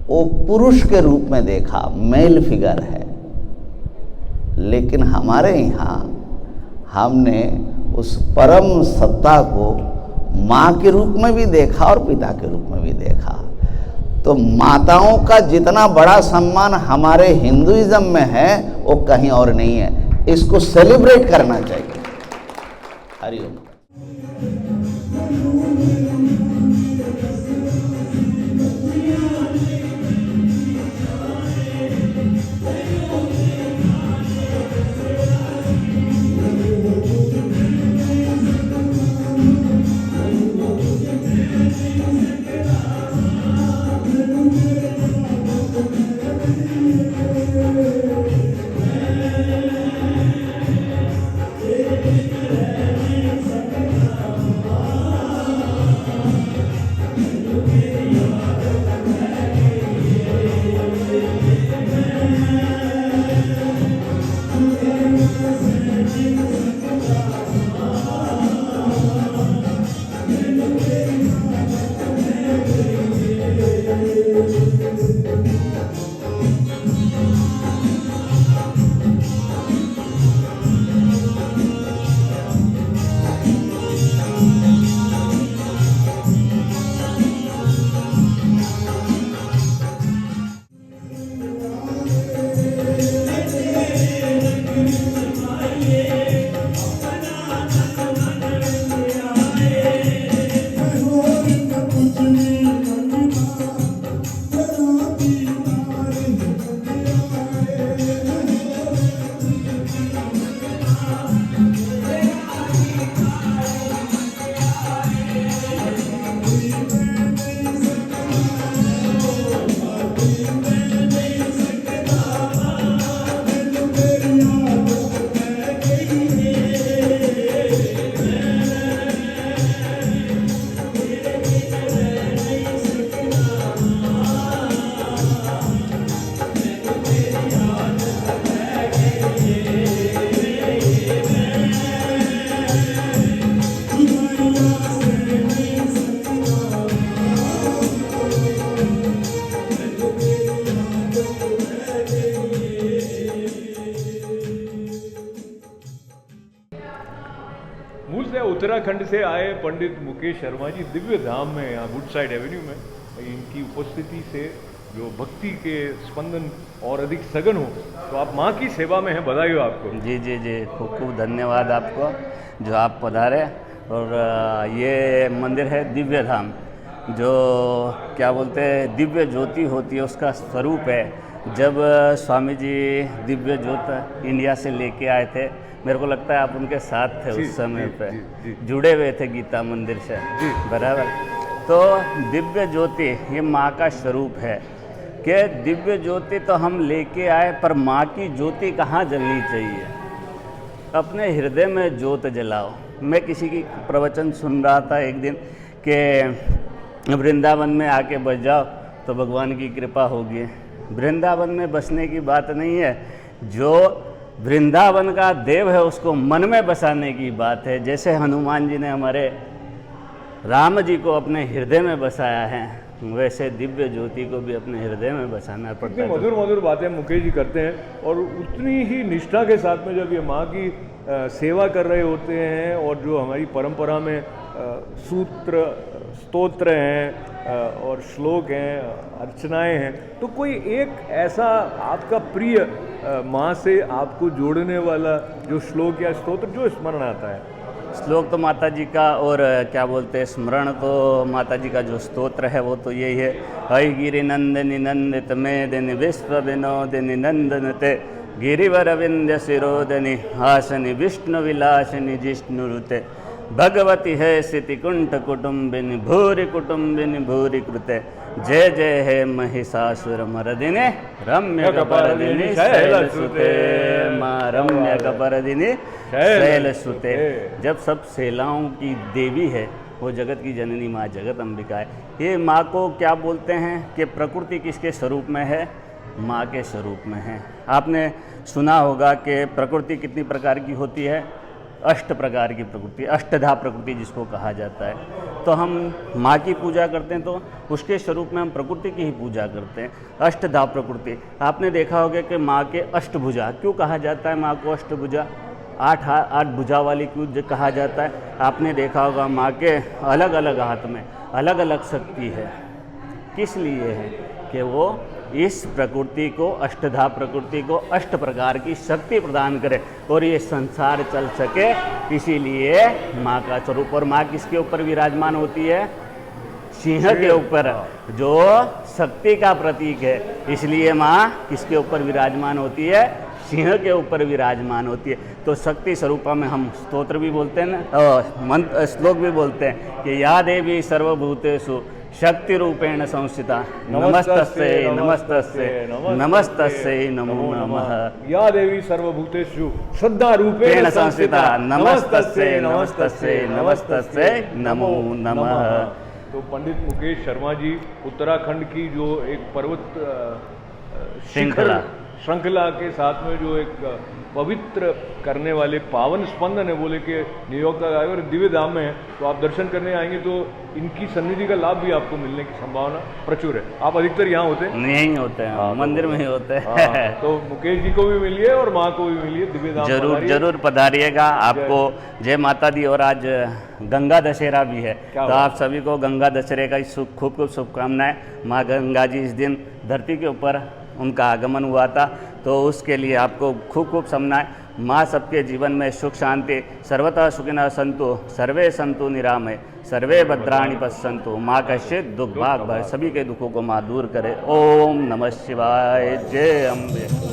F: वो पुरुष के रूप में देखा, मेल फिगर है। लेकिन हमारे यहाँ हमने उस परम सत्ता को माँ के रूप में भी देखा और पिता के रूप में भी देखा। तो माताओं का जितना बड़ा सम्मान हमारे हिंदुइज्म में है वो कहीं और नहीं है। इसको सेलिब्रेट करना चाहिए। हरिओम।
A: उत्तराखंड से आए पंडित मुकेश शर्मा जी दिव्य धाम में, यहाँ वुडसाइड एवेन्यू में, इनकी उपस्थिति से जो भक्ति के स्पंदन और अधिक सघन हो, तो आप माँ की सेवा में हैं। बधाई हो आपको।
G: जी जी जी, खूब खूब धन्यवाद आपको जो आप पधारे। और ये मंदिर है दिव्य धाम, जो क्या बोलते हैं दिव्य ज्योति होती है उसका स्वरूप है। जब स्वामी जी दिव्य ज्योत इंडिया से लेके आए थे, मेरे को लगता है आप उनके साथ थे उस समय पे, जुड़े हुए थे गीता मंदिर से, बराबर। तो दिव्य ज्योति ये माँ का स्वरूप है कि दिव्य ज्योति तो हम लेके आए, पर माँ की ज्योति कहाँ जलनी चाहिए? अपने हृदय में ज्योत जलाओ। मैं किसी की प्रवचन सुन रहा था एक दिन कि वृंदावन में आके बस जाओ तो भगवान की कृपा होगी। वृंदावन में बसने की बात नहीं है, जो वृंदावन का देव है उसको मन में बसाने की बात है। जैसे हनुमान जी ने हमारे राम जी को अपने हृदय में बसाया है, वैसे दिव्य ज्योति को भी अपने हृदय में बसाना पड़ता है।
A: मधुर मधुर बातें मुकेश जी करते हैं और उतनी ही निष्ठा के साथ में जब ये माँ की सेवा कर रहे होते हैं और जो हमारी परंपरा में सूत्र स्तोत्र हैं और श्लोक हैं, अर्चनाएं हैं, तो कोई एक ऐसा आपका प्रिय माँ से आपको जोड़ने वाला जो श्लोक या स्तोत्र जो स्मरण आता है?
G: श्लोक तो माता जी का, और क्या बोलते हैं स्मरण तो माता जी का जो स्तोत्र है वो तो यही है, हई गिरि नंदिनी नंदित मेदिनी विश्व विनोदिनी नंदनते गिरिवर विंध्य शिरोदनि हासनि विष्णु विलासिनी जिष्णुरुते भगवती है स्थिति कुंठ कुटुंबिनी भूरि कुटुंबिनी भूरि कृते जय जय है महिषासुर मर्दिनी रम्य कपर्दिनी शैलसुते माँ रम्य कपर्दिनी शैलसुते। जब सब सेलाओं की देवी है वो जगत की जननी माँ जगत अंबिका है। ये माँ को क्या बोलते हैं कि प्रकृति किसके स्वरूप में है? माँ के स्वरूप में है। आपने सुना होगा कि प्रकृति कितनी प्रकार की होती है? 8 प्रकार की प्रकृति, अष्टधा प्रकृति जिसको कहा जाता है। तो हम माँ की पूजा करते हैं तो उसके स्वरूप में हम प्रकृति की ही पूजा करते हैं। अष्टधा प्रकृति, आपने देखा होगा कि माँ के अष्टभुजा क्यों कहा जाता है? माँ को अष्टभुजा, 8 भुजा वाली क्यों कहा जाता है? आपने देखा होगा माँ के अलग अलग हाथ में अलग अलग शक्ति है। किस लिए है? कि वो इस प्रकृति को, अष्टधा प्रकृति को 8 प्रकार की शक्ति प्रदान करे और ये संसार चल सके, इसीलिए माँ का स्वरूप। और माँ किसके ऊपर विराजमान होती है? सिंह के ऊपर, जो शक्ति का प्रतीक है। इसलिए माँ किसके ऊपर विराजमान होती है? सिंह के ऊपर विराजमान होती है। तो शक्ति स्वरूपा में हम स्तोत्र भी बोलते हैं ना, मंत्र श्लोक भी बोलते हैं कि या देवी सर्वभूतेषु शक्ति रूपेण संस्थिता नमस्तस्यै नमस्तस्यै नमस्तस्यै नमो नमः।
A: या देवी सर्वभूतेषु श्रद्धा रूपेण संस्थिता नमस्तस्यै नमस्तस्यै नमस्तस्यै नमो नमः। तो पंडित मुकेश शर्मा जी उत्तराखंड की जो एक पर्वत श्रृंखला के साथ में जो एक पवित्र करने वाले पावन स्पंदन है, बोले कि न्यूयॉर्क का आए और दिव्य धाम में है, तो आप दर्शन करने आएंगे तो इनकी सन्निधि का लाभ भी आपको मिलने की संभावना प्रचुर है। आप अधिकतर यहाँ होते हैं?
G: नहीं होते हैं, मंदिर में ही होते हैं।
A: तो मुकेश जी को भी मिलिए और माँ को भी मिलिए, दिव्य धाम
G: जरूर पधारिएगा। आपको जय माता दी। और आज गंगा दशहरा भी है, तो आप सभी को गंगा दशहरे का खूब खूब शुभकामनाएं। माँ गंगा जी इस दिन धरती के ऊपर उनका आगमन हुआ था, तो उसके लिए आपको खूब खूब शुभकामनाएं। माँ सबके जीवन में सुख शांति, सर्वतः सुखिनः सन्तु सर्वे सन्तु निरामय सर्वे भद्राणि पश्यन्तु। माँ कश्चित् दुख भाग भय, सभी के दुखों को माँ दूर करे। ओम नमः शिवाय। जय अम्बे।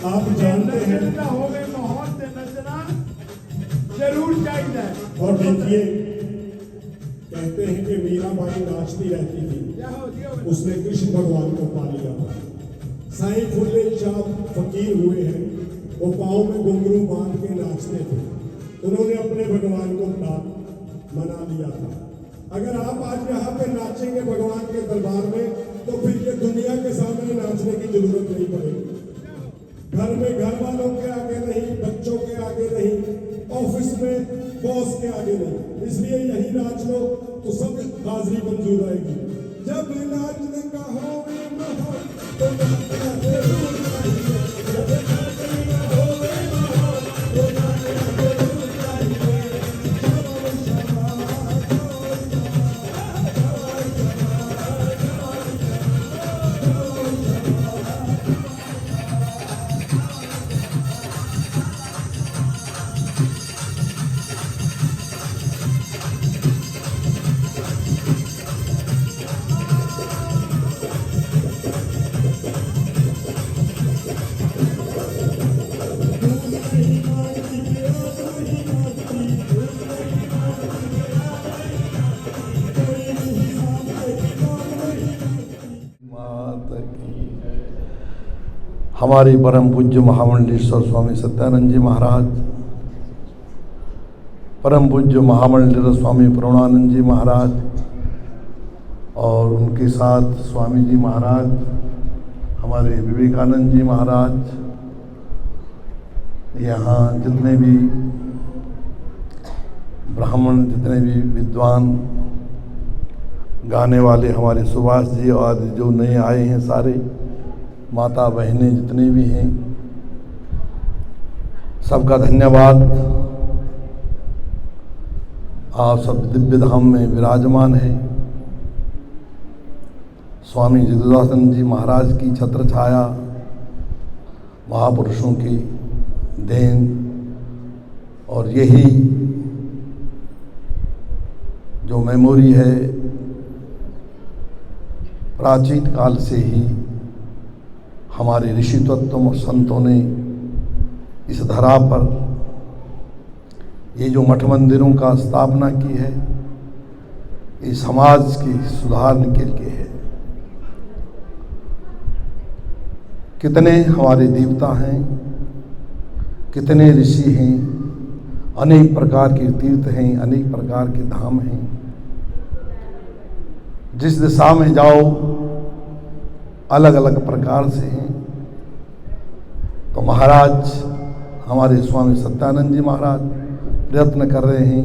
H: आप जानते हैं जरूर चाहिए। और देखिए, कहते हैं कि मीराबाई नाचती रहती थी, उसने कृष्ण भगवान को पा लिया। साईं फुल्ले चाँद फकीर हुए हैं, वो पाँव में घुंघरू बांध के नाचते थे, उन्होंने अपने भगवान को मना लिया था। अगर आप आज यहाँ पे नाचेंगे भगवान के दरबार में, तो फिर ये दुनिया के सामने नाचने की जरूरत नहीं पड़ेगी। घर में घर वालों के आगे नहीं, बच्चों के आगे नहीं, ऑफिस में बॉस के आगे नहीं, इसलिए यही नाच लो तो सब हाजिरी मंजूर आएगी। जब नाचने का हो तो नाचना जरूर चाहिए, जब नाचने का हो तो नाचना जरूर चाहिए।
I: हमारे परम पूज्य महामंडलेश्वर स्वामी सत्यानंद जी महाराज, परम पूज्य महामंडलेश्वर स्वामी पूर्णानंद जी महाराज और उनके साथ स्वामी जी महाराज, हमारे विवेकानंद जी महाराज, यहाँ जितने भी ब्राह्मण, जितने भी विद्वान गाने वाले हमारे सुभाष जी और जो नए आए हैं, सारे माता बहनें जितने भी हैं, सबका धन्यवाद। आप सब दिव्य धाम में विराजमान हैं। स्वामी जिदुदासन जी महाराज की छत्र छाया, महापुरुषों की देन, और यही जो मेमोरी है, प्राचीन काल से ही हमारे ऋषि तत्वों और संतों ने इस धरा पर ये जो मठ मंदिरों का स्थापना की है, ये समाज की सुधारने के लिए है। कितने हमारे देवता हैं, कितने ऋषि हैं, अनेक प्रकार के तीर्थ हैं, अनेक प्रकार के धाम हैं। जिस दिशा में जाओ अलग अलग प्रकार से हैं। तो महाराज, हमारे स्वामी सत्यानंद जी महाराज प्रयत्न कर रहे हैं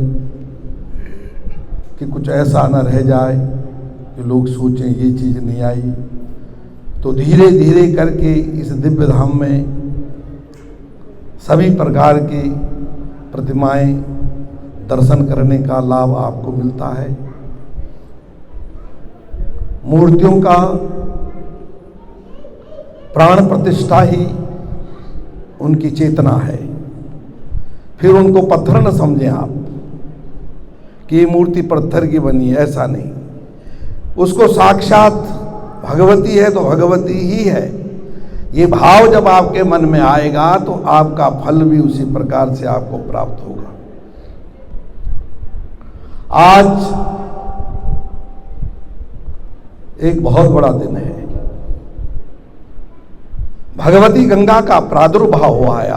I: कि कुछ ऐसा न रह जाए कि लोग सोचें ये चीज़ नहीं आई। तो धीरे धीरे करके इस दिव्य धाम में सभी प्रकार की प्रतिमाएं दर्शन करने का लाभ आपको मिलता है। मूर्तियों का प्राण प्रतिष्ठा ही उनकी चेतना है। फिर उनको पत्थर न समझें आप कि ये मूर्ति पत्थर की बनी है, ऐसा नहीं। उसको साक्षात भगवती है तो भगवती ही है। ये भाव जब आपके मन में आएगा तो आपका फल भी उसी प्रकार से आपको प्राप्त होगा। आज एक बहुत बड़ा दिन है। भगवती गंगा का प्रादुर्भाव हुआ है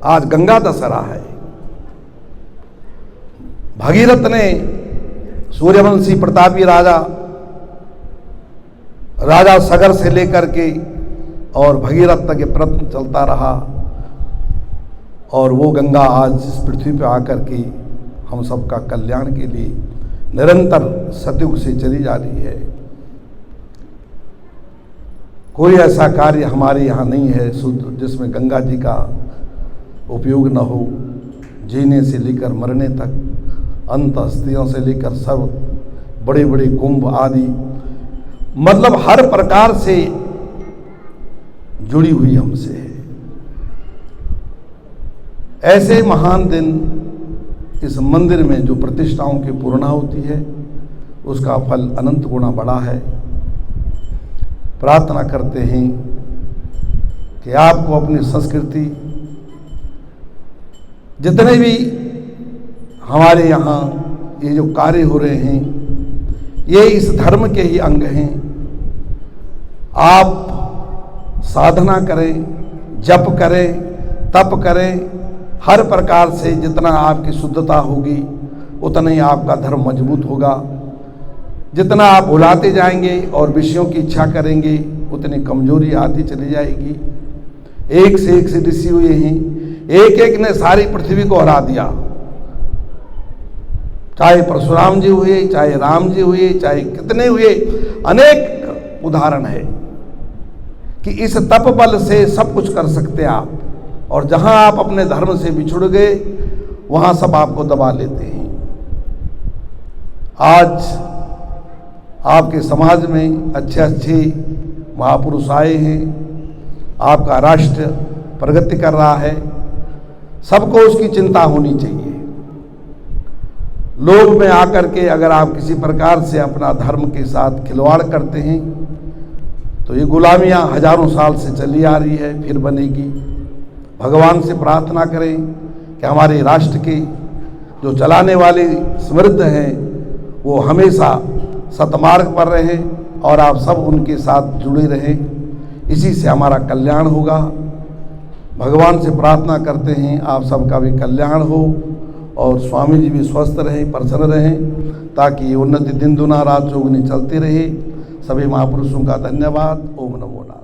I: आज गंगा दशहरा है। भगीरथ ने सूर्यवंशी प्रतापी राजा सगर से लेकर के और भगीरथ तक ये प्रयत्न चलता रहा और वो गंगा आज इस पृथ्वी पे आकर के हम सबका कल्याण के लिए निरंतर सतयुग से चली जा रही है। कोई ऐसा कार्य हमारे यहाँ नहीं है शुद्ध जिसमें गंगा जी का उपयोग न हो। जीने से लेकर मरने तक, अंत हस्तियों से लेकर सर्व बड़े बड़े कुंभ आदि, मतलब हर प्रकार से जुड़ी हुई हमसे है। ऐसे महान दिन इस मंदिर में जो प्रतिष्ठाओं की पूर्णाहुति है उसका फल अनंत गुना बड़ा है। प्रार्थना करते हैं कि आपको अपनी संस्कृति, जितने भी हमारे यहाँ ये जो कार्य हो रहे हैं ये इस धर्म के ही अंग हैं। आप साधना करें, जप करें, तप करें, हर प्रकार से जितना आपकी शुद्धता होगी उतना ही आपका धर्म मजबूत होगा। जितना आप भुलाते जाएंगे और विषयों की इच्छा करेंगे उतनी कमजोरी आती चली जाएगी। एक से ऋषि हुए हैं, एक एक ने सारी पृथ्वी को हरा दिया। चाहे परशुराम जी हुए, चाहे राम जी हुए, चाहे कितने हुए, अनेक उदाहरण है कि इस तप बल से सब कुछ कर सकते हैं आप। और जहां आप अपने धर्म से बिछुड़ गए वहां सब आपको दबा लेते हैं। आज आपके समाज में अच्छे अच्छे महापुरुष आए हैं, आपका राष्ट्र प्रगति कर रहा है, सबको उसकी चिंता होनी चाहिए। लोग में आकर के अगर आप किसी प्रकार से अपना धर्म के साथ खिलवाड़ करते हैं तो ये गुलामियाँ हजारों साल से चली आ रही है, फिर बनेगी। भगवान से प्रार्थना करें कि हमारे राष्ट्र के जो चलाने वाले समृद्ध हैं वो हमेशा सतमार्ग पर रहें और आप सब उनके साथ जुड़े रहें। इसी से हमारा कल्याण होगा। भगवान से प्रार्थना करते हैं आप सबका भी कल्याण हो और स्वामी जी भी स्वस्थ रहें, प्रसन्न रहें, ताकि ये उन्नति दिन दुना रात चौगुनी चलती रहे। सभी महापुरुषों का धन्यवाद। ओम नमो नारायण।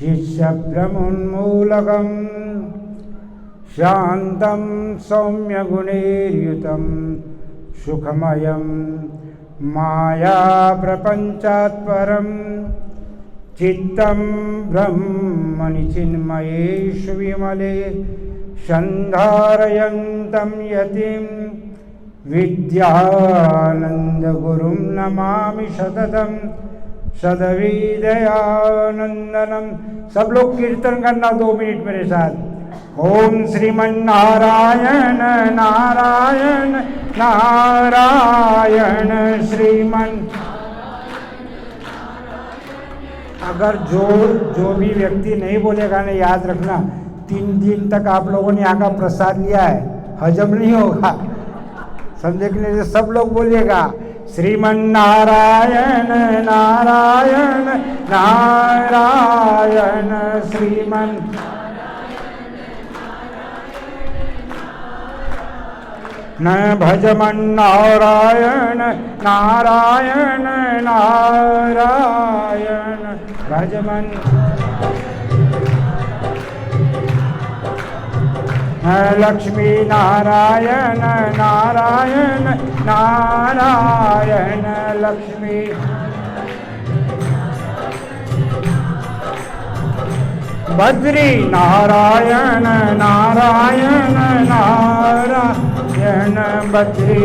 J: शिष्यभ्रमोन्मूलकं शान्तं सौम्यगुणैर्युतं सुखमयं मायाप्रपञ्चात् परं चित्तं ब्रह्मणि चिन्मयेषु विमले सन्धारयन्तं यतिं विद्यानन्दगुरुं नमामि सततं सदविदयानंदनम। सब लोग कीर्तन करना 2 मिनट मेरे साथ। ओम श्रीमन्नारायण नारायण नारायण श्रीमन। अगर जो भी व्यक्ति नहीं बोलेगा ना, याद रखना 3 दिन तक आप लोगों ने यहाँ का प्रसाद लिया है, हजम नहीं होगा। समझे कि नहीं? सब लोग बोलिएगा श्रीमन्नारायण नारायण नारायण श्रीमन। न भजमन्नारायण नारायण नारायण भजमन। लक्ष्मी नारायण नारायण नारायण लक्ष्मी। बद्री नारायण नारायण नारायण बद्री।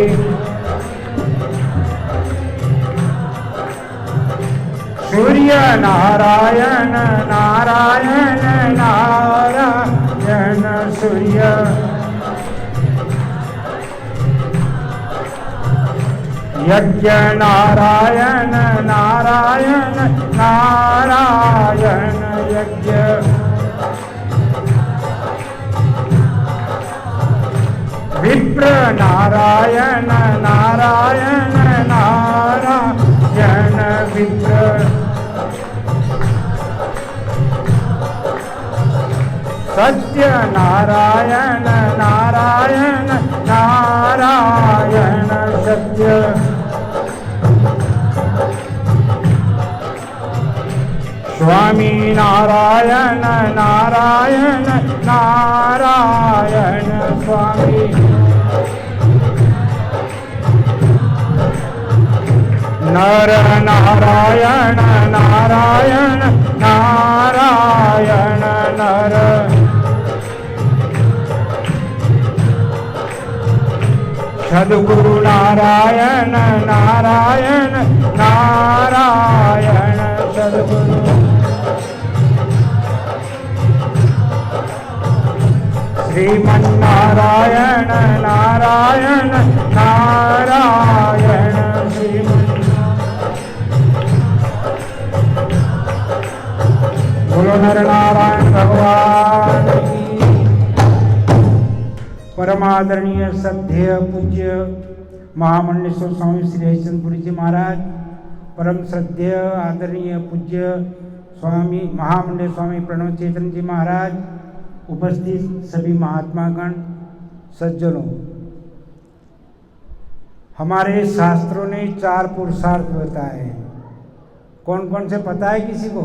J: सूर्य नारायण नारायण नारायण सूर्य। यज्ञ नारायण नारायण नारायण यज्ञ। विप्र नारायण नारायण नारायण विप्र। सत्य नारायण नारायण नारायण सत्य। स्वामी नारायण नारायण नारायण स्वामी। नर नारायण नारायण नारायण नर। सद्गुरु नारायण नारायण नारायण सद्गुरु। श्रीमन्नारायण नारायण नारायण श्रीमन्। बोलो नर नारायण भगवान की। परमादरणीय श्रद्धेय पूज्य महामंडलेश्वर स्वामी श्री हरिचंद्रपुरी जी महाराज, परम श्रद्धेय आदरणीय पूज्य स्वामी महामंडलेश्वर स्वामी प्रणव चेतन जी महाराज, उपस्थित सभी महात्मागण, सज्जनों, हमारे शास्त्रों ने 4 पुरुषार्थ बताए हैं। कौन कौन से पता है किसी को?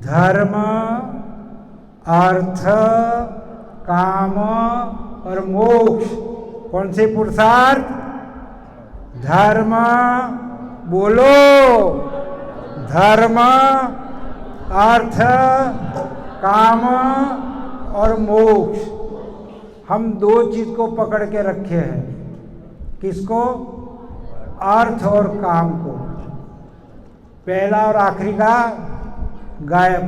J: धर्म, अर्थ, काम और मोक्ष। कौन से पुरुषार्थ? धर्म, बोलो, धर्म, अर्थ, काम और मोक्ष। हम 2 चीज को पकड़ के रखे हैं। किसको? अर्थ और काम को। पहला और आखिरी का गायब।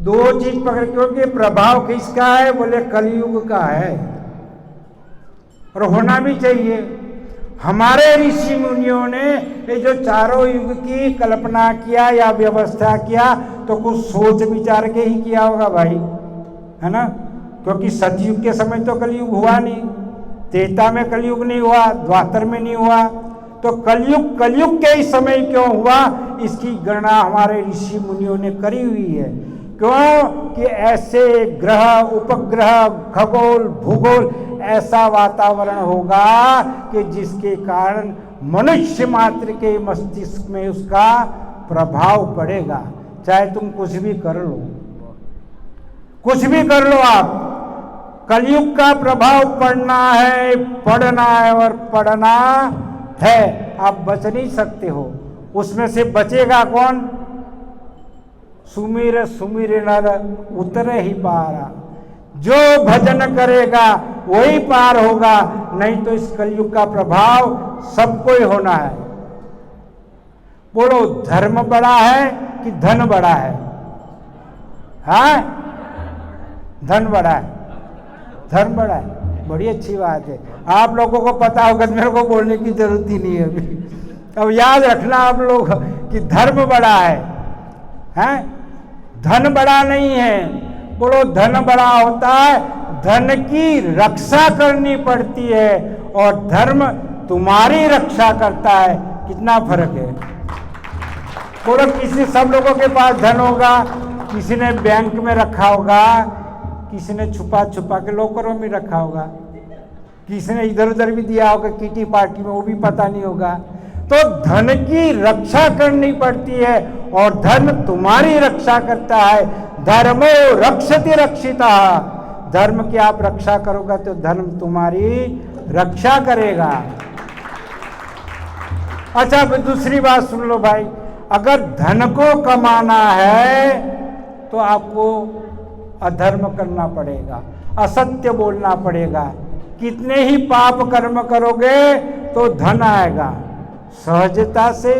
J: 2 चीज पकड़, क्योंकि प्रभाव किसका है? बोले कलयुग का है और होना भी चाहिए। हमारे ऋषि मुनियों ने ये जो चारों युग की कल्पना किया या व्यवस्था किया तो कुछ सोच विचार के ही किया होगा भाई। है ना, क्योंकि सतयुग के समय तो कलयुग हुआ नहीं, त्रेता में कलयुग नहीं हुआ, द्वापर में नहीं हुआ, तो कलयुग के ही समय क्यों हुआ, इसकी गणना हमारे ऋषि मुनियों ने करी हुई है। क्यों कि ऐसे ग्रह, उपग्रह, खगोल, भूगोल, ऐसा वातावरण होगा कि जिसके कारण मनुष्य मात्र के मस्तिष्क में उसका प्रभाव पड़ेगा। चाहे तुम कुछ भी कर लो, कुछ भी कर लो, आप कलयुग का प्रभाव पड़ना है, पढ़ना है और पढ़ना है, आप बच नहीं सकते हो। उसमें से बचेगा कौन? सुमिर सुमिर नर उतरे ही पारा, जो भजन करेगा वही पार होगा, नहीं तो इस कलयुग का प्रभाव सबको ही होना है। बोलो, धर्म बड़ा है कि धन बड़ा है? हाँ, धन बड़ा है, धर्म बड़ा है, बड़ी अच्छी बात है। आप लोगों को पता होगा, मेरे को बोलने की जरूरत ही नहीं है अभी। अब याद रखना आप लोग कि धर्म बड़ा है, हैं? धन बड़ा नहीं है। बोलो, धन बड़ा होता है, धन की रक्षा करनी पड़ती है, और धर्म तुम्हारी रक्षा करता है। कितना फर्क है? बोलो, किसी, सब लोगों के पास धन होगा, किसी ने बैंक में रखा होगा, किसी ने छुपा छुपा के लॉकरों में रखा होगा, किसी ने इधर उधर भी दिया होगा किटी पार्टी में, वो भी पता नहीं होगा। तो धन की रक्षा करनी पड़ती है, और धन तुम्हारी रक्षा करता है। धर्मो रक्षति रक्षिता, धर्म की आप रक्षा करोगे तो धर्म तुम्हारी रक्षा करेगा। अच्छा, दूसरी बात सुन लो भाई, अगर धन को कमाना है तो आपको अधर्म करना पड़ेगा, असत्य बोलना पड़ेगा। कितने ही पाप कर्म करोगे तो धन आएगा। सहजता से,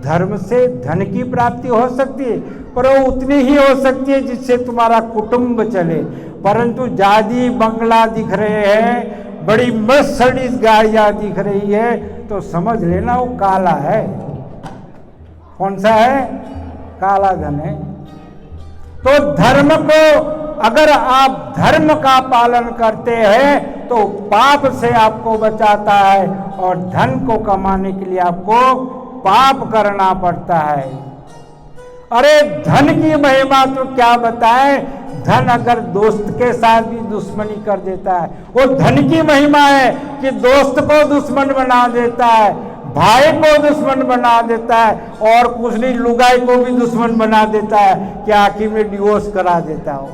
J: धर्म से धन की प्राप्ति हो सकती है, पर वो उतनी ही हो सकती है जिससे तुम्हारा कुटुंब चले। परंतु जादी बंगला दिख रहे हैं, बड़ी मर्सिडीज गाड़ियां दिख रही है, तो समझ लेना वो काला है। कौन सा है? काला धन है। तो धर्म को, अगर आप धर्म का पालन करते हैं तो पाप से आपको बचाता है, और धन को कमाने के लिए आपको पाप करना पड़ता है। अरे धन की महिमा तो क्या बताएं, धन अगर दोस्त के साथ भी दुश्मनी कर देता है, वो धन की महिमा है कि दोस्त को दुश्मन बना देता है, भाई को दुश्मन बना देता है, और कुछ नहीं, लुगाई को भी दुश्मन बना देता है कि आखिर में डिवोर्स करा देता हो।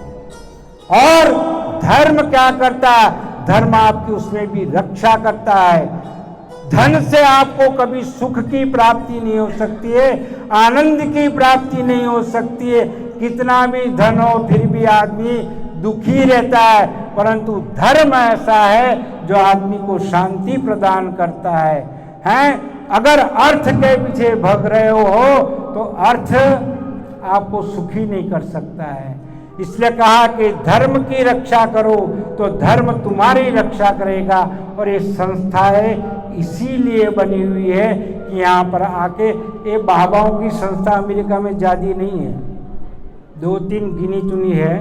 J: और धर्म क्या करता है? धर्म आपकी उसमें भी रक्षा करता है। धन से आपको कभी सुख की प्राप्ति नहीं हो सकती है, आनंद की प्राप्ति नहीं हो सकती है। कितना भी धन हो फिर भी आदमी दुखी रहता है, परंतु धर्म ऐसा है जो आदमी को शांति प्रदान करता है। हैं? अगर अर्थ के पीछे भग रहे हो तो अर्थ आपको सुखी नहीं कर सकता है। इसलिए कहा कि धर्म की रक्षा करो तो धर्म तुम्हारी रक्षा करेगा। और ये संस्थाएं इसीलिए बनी हुई है कि यहाँ पर आके, ये बाबाओं की संस्था अमेरिका में ज़्यादा नहीं है, 2-3 गिनी चुनी है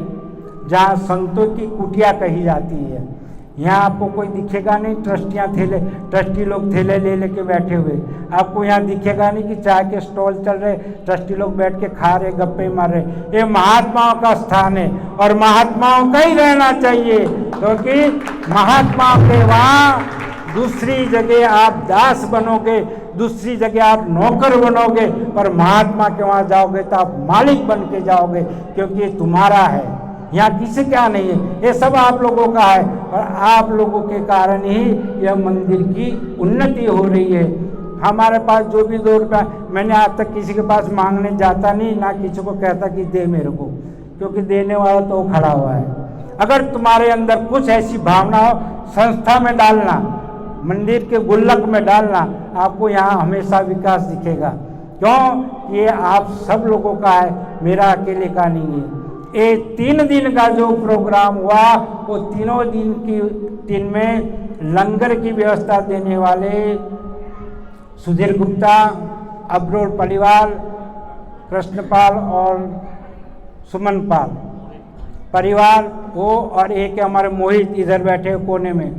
J: जहाँ संतों की कुटिया कही जाती है। यहाँ आपको कोई दिखेगा नहीं, ट्रस्टी लोग थैले ले लेके बैठे हुए, आपको यहाँ दिखेगा नहीं कि चाय के स्टॉल चल रहे, ट्रस्टी लोग बैठ के खा रहे, गप्पे मार रहे। ये महात्माओं का स्थान है, और महात्माओं का ही रहना चाहिए, क्योंकि महात्माओं के वहाँ दूसरी जगह आप दास बनोगे, दूसरी जगह आप नौकर बनोगे, पर महात्मा के वहाँ जाओगे तो आप मालिक बन के जाओगे, क्योंकि ये तुम्हारा है। यहाँ किसी क्या नहीं है, ये सब आप लोगों का है, और आप लोगों के कारण ही यह मंदिर की उन्नति हो रही है। हमारे पास जो भी 2 रुपया, मैंने आज तक किसी के पास मांगने जाता नहीं, ना किसी को कहता कि दे मेरे को, क्योंकि देने वाला तो खड़ा हुआ है। अगर तुम्हारे अंदर कुछ ऐसी भावना हो, संस्था में डालना, मंदिर के गुल्लक में डालना, आपको यहाँ हमेशा विकास दिखेगा। क्यों? ये आप सब लोगों का है, मेरा अकेले का नहीं है। ये 3 दिन का जो प्रोग्राम हुआ, वो तीनों दिन में लंगर की व्यवस्था देने वाले सुधीर गुप्ता, अब्रोल परिवार, कृष्णपाल और सुमन पाल, परिवार वो और एक है हमारे मोहित इधर बैठे कोने में,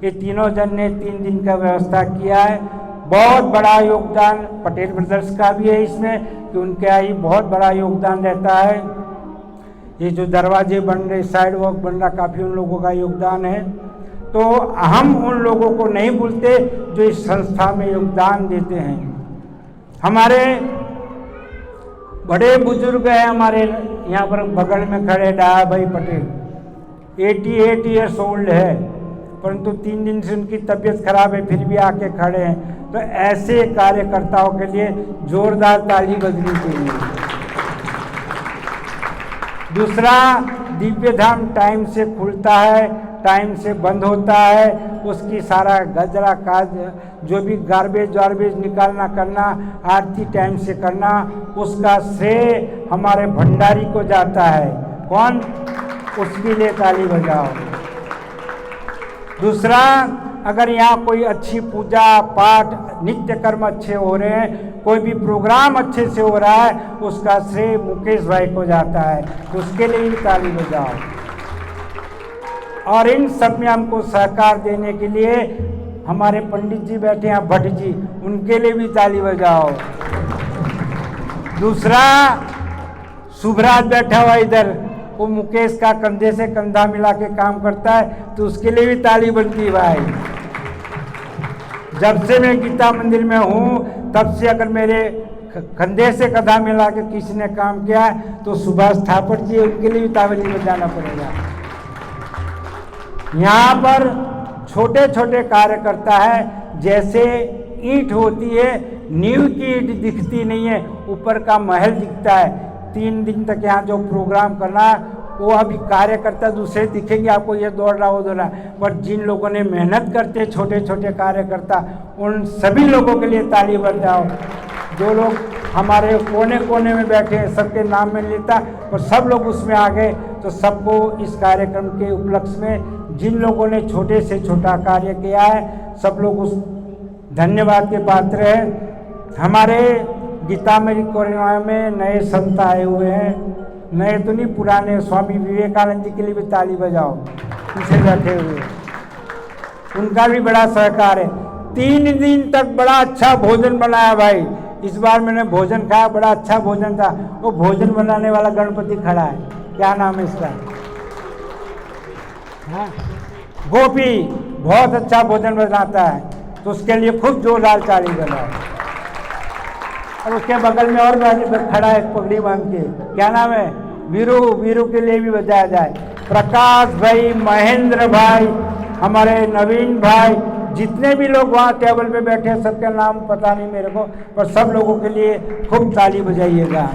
J: ये तीनों जन ने 3 दिन का व्यवस्था किया है। बहुत बड़ा योगदान पटेल ब्रदर्स का भी है इसमें, कि उनके यहाँ ही बहुत बड़ा योगदान रहता है। ये जो दरवाजे बन रहे, साइड वॉक बन रहा, काफ़ी उन लोगों का योगदान है। तो हम उन लोगों को नहीं भूलते जो इस संस्था में योगदान देते हैं। हमारे बड़े बुजुर्ग हैं, हमारे यहाँ पर बगल में खड़े डाया भाई पटेल, 88 ईयर्स ओल्ड है, परंतु 3 दिन से उनकी तबीयत खराब है, फिर भी आके खड़े हैं। तो ऐसे कार्यकर्ताओं के लिए जोरदार ताली बजनी चाहिए। दूसरा, दिव्य धाम टाइम से खुलता है, टाइम से बंद होता है, उसकी सारा गजरा काज जो भी गार्बेज वार्बेज निकालना करना, आरती टाइम से करना, उसका श्रेय हमारे भंडारी को जाता है। कौन? उसके लिए ताली बजाओ। दूसरा, अगर यहाँ कोई अच्छी पूजा पाठ नित्य कर्म अच्छे हो रहे हैं, कोई भी प्रोग्राम अच्छे से हो रहा है, उसका श्रेय मुकेश भाई को जाता है, तो उसके लिए भी ताली बजाओ। और इन सब में हमको सहकार देने के लिए हमारे पंडित जी बैठे हैं भट्ट जी, उनके लिए भी ताली बजाओ। दूसरा, शुभराज बैठा हुआ इधर, वो मुकेश का कंधे से कंधा मिला के काम करता है, तो उसके लिए भी ताली बनती है भाई। जब से मैं गीता मंदिर में हूँ तब से अगर मेरे कंधे से कंधा मिला के किसी ने काम किया है तो सुभाष थापड़ जी, उनके लिए भी ताली बजाना पड़ेगा। यहाँ पर छोटे छोटे कार्यकर्ता है, जैसे ईंट होती है, नींव की ईंट दिखती नहीं है, ऊपर का महल दिखता है। 3 दिन तक यहाँ जो प्रोग्राम करना है, वो अभी कार्यकर्ता दूसरे दिखेंगे आपको, ये दौड़ रहा वो दौड़ रहा, बट जिन लोगों ने मेहनत करते छोटे छोटे कार्यकर्ता, उन सभी लोगों के लिए ताली बजाओ। जो लोग हमारे कोने कोने में बैठे हैं, सबके नाम में लेता, और सब लोग उसमें आ गए, तो सबको इस कार्यक्रम के उपलक्ष्य में जिन लोगों ने छोटे से छोटा कार्य किया है, सब लोग उस धन्यवाद के पात्र हैं। हमारे गीतामृत कोरोना में नए संत आए हुए हैं, नए तो नहीं पुराने, स्वामी विवेकानंद जी के लिए भी ताली बजाओ, पीछे बैठे हुए, उनका भी बड़ा सहकार है। 3 दिन तक बड़ा अच्छा भोजन बनाया भाई। इस बार मैंने भोजन खाया, बड़ा अच्छा भोजन था। वो भोजन बनाने वाला गणपति खड़ा है, क्या नाम है इसका? हाँ, गोपी बहुत अच्छा भोजन बनाता है, तो उसके लिए खूब जोरदार ताली बजाओ। और उसके बगल में और खड़ा है पगड़ी बांध के, क्या नाम है? वीरू, वीरू के लिए भी बजाया जाए। प्रकाश भाई, महेंद्र भाई, हमारे नवीन भाई, जितने भी लोग वहाँ टेबल पे बैठे हैं, सबका नाम पता नहीं मेरे को, पर सब लोगों के लिए खूब ताली बजाइएगा।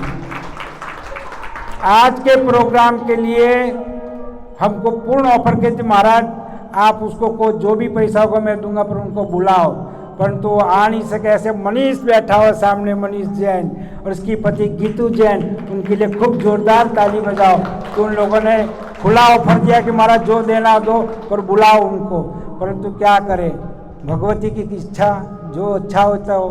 J: आज के प्रोग्राम के लिए हमको पूर्ण ऑफर के महाराज, आप उसको को जो भी पैसा होगा मैं दूंगा, पर उनको बुलाओ, परंतु वो आ नहीं सके। ऐसे मनीष बैठा हुआ सामने, मनीष जैन, और उसकी पति गीतू जैन, उनके लिए खूब जोरदार ताली बजाओ। तो उन लोगों ने खुला ऑफर दिया कि महाराज जो देना दो, पर बुलाओ उनको, परंतु क्या करें, भगवती की इच्छा, जो अच्छा होता हो।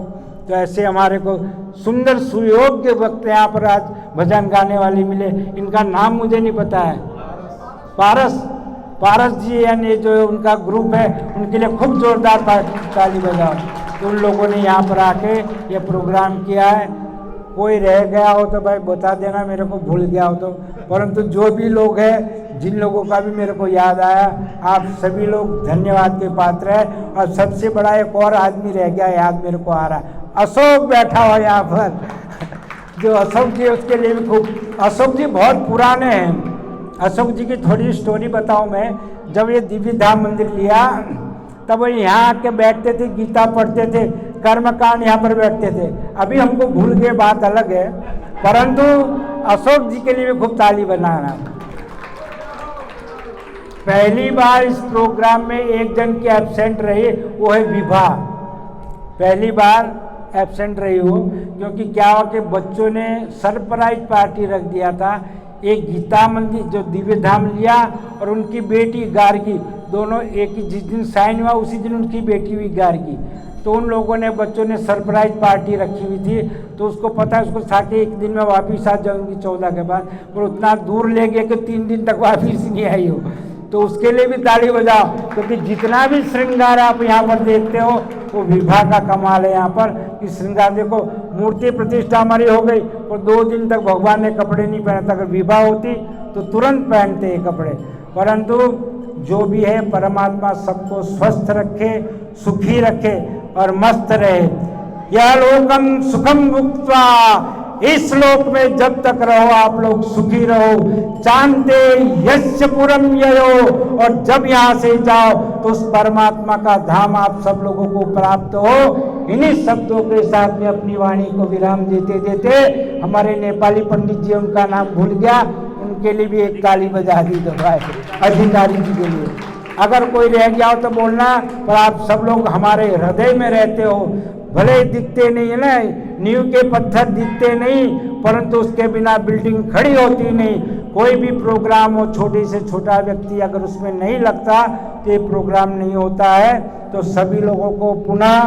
J: तो ऐसे हमारे को सुंदर सुयोग्य वक्त यहाँ पर आज भजन गाने वाले मिले। इनका नाम मुझे नहीं पता है, पारस जी, यानी जो उनका ग्रुप है, उनके लिए खूब जोरदार ताली बजाओ। तो उन लोगों ने यहाँ पर आके ये प्रोग्राम किया है। कोई रह गया हो तो भाई बता देना, मेरे को भूल गया हो तो, परंतु जो भी लोग हैं, जिन लोगों का भी मेरे को याद आया, आप सभी लोग धन्यवाद के पात्र हैं। और सबसे बड़ा एक और आदमी रह गया, याद मेरे को आ रहा है, अशोक बैठा हुआ यहाँ पर जो अशोक जी, उसके लिए भी खूब। अशोक जी बहुत पुराने हैं। अशोक जी की थोड़ी स्टोरी बताऊं मैं। जब ये दिव्य धाम मंदिर लिया, तब वो यहाँ आके बैठते थे, गीता पढ़ते थे, कर्मकांड यहाँ पर बैठते थे। अभी हमको भूल गए, बात अलग है, परंतु अशोक जी के लिए भी खूब ताली बनाना। पहली बार इस प्रोग्राम में एक जन की एब्सेंट रही, वो है विभा। पहली बार एब्सेंट रही हो, क्योंकि क्या हुआ कि बच्चों ने सरप्राइज पार्टी रख दिया था। एक गीता मंदिर जो दिव्य धाम लिया, और उनकी बेटी गार्गी, दोनों एक ही, जिस दिन साइन हुआ उसी दिन उनकी बेटी हुई गार्गी। तो उन लोगों ने, बच्चों ने सरप्राइज पार्टी रखी हुई थी, तो उसको पता है, उसको साके एक दिन में वापिस आ जाऊंगी 14 के बाद, पर उतना दूर ले गए कि 3 दिन तक वापिस ही नहीं आई हो, तो उसके लिए भी ताली बजाओ, क्योंकि जितना भी श्रृंगार आप यहाँ पर देखते हो वो विवाह का कमाल है। यहाँ पर कि श्रृंगार देखो, मूर्ति प्रतिष्ठा हमारी हो गई और 2 दिन तक भगवान ने कपड़े नहीं पहने, अगर विवाह होती तो तुरंत पहनते ये कपड़े। परंतु जो भी है परमात्मा सबको स्वस्थ रखे, सुखी रखे और मस्त रहे। यह लोकम सुखम भुक्त्वा, इस लोक में जब तक रहो आप लोग सुखी रहो। चांते यस्य पुरम ययो, और जब यहाँ से जाओ तो उस परमात्मा का धाम आप सब लोगों को प्राप्त हो। इन्हीं शब्दों के साथ में अपनी वाणी को विराम देते देते, हमारे नेपाली पंडित जी, उनका नाम भूल गया, उनके लिए भी एक ताली बजा दी दबाए, अधिकारी जी के लिए। अगर कोई रह गया हो तो बोलना, पर आप सब लोग हमारे हृदय में रहते हो। भले दिखते नहीं है ना, नींव के पत्थर दिखते नहीं, परंतु उसके बिना बिल्डिंग खड़ी होती नहीं। कोई भी प्रोग्राम हो, छोटे से छोटा व्यक्ति अगर उसमें नहीं लगता तो ये प्रोग्राम नहीं होता है। तो सभी लोगों को पुनः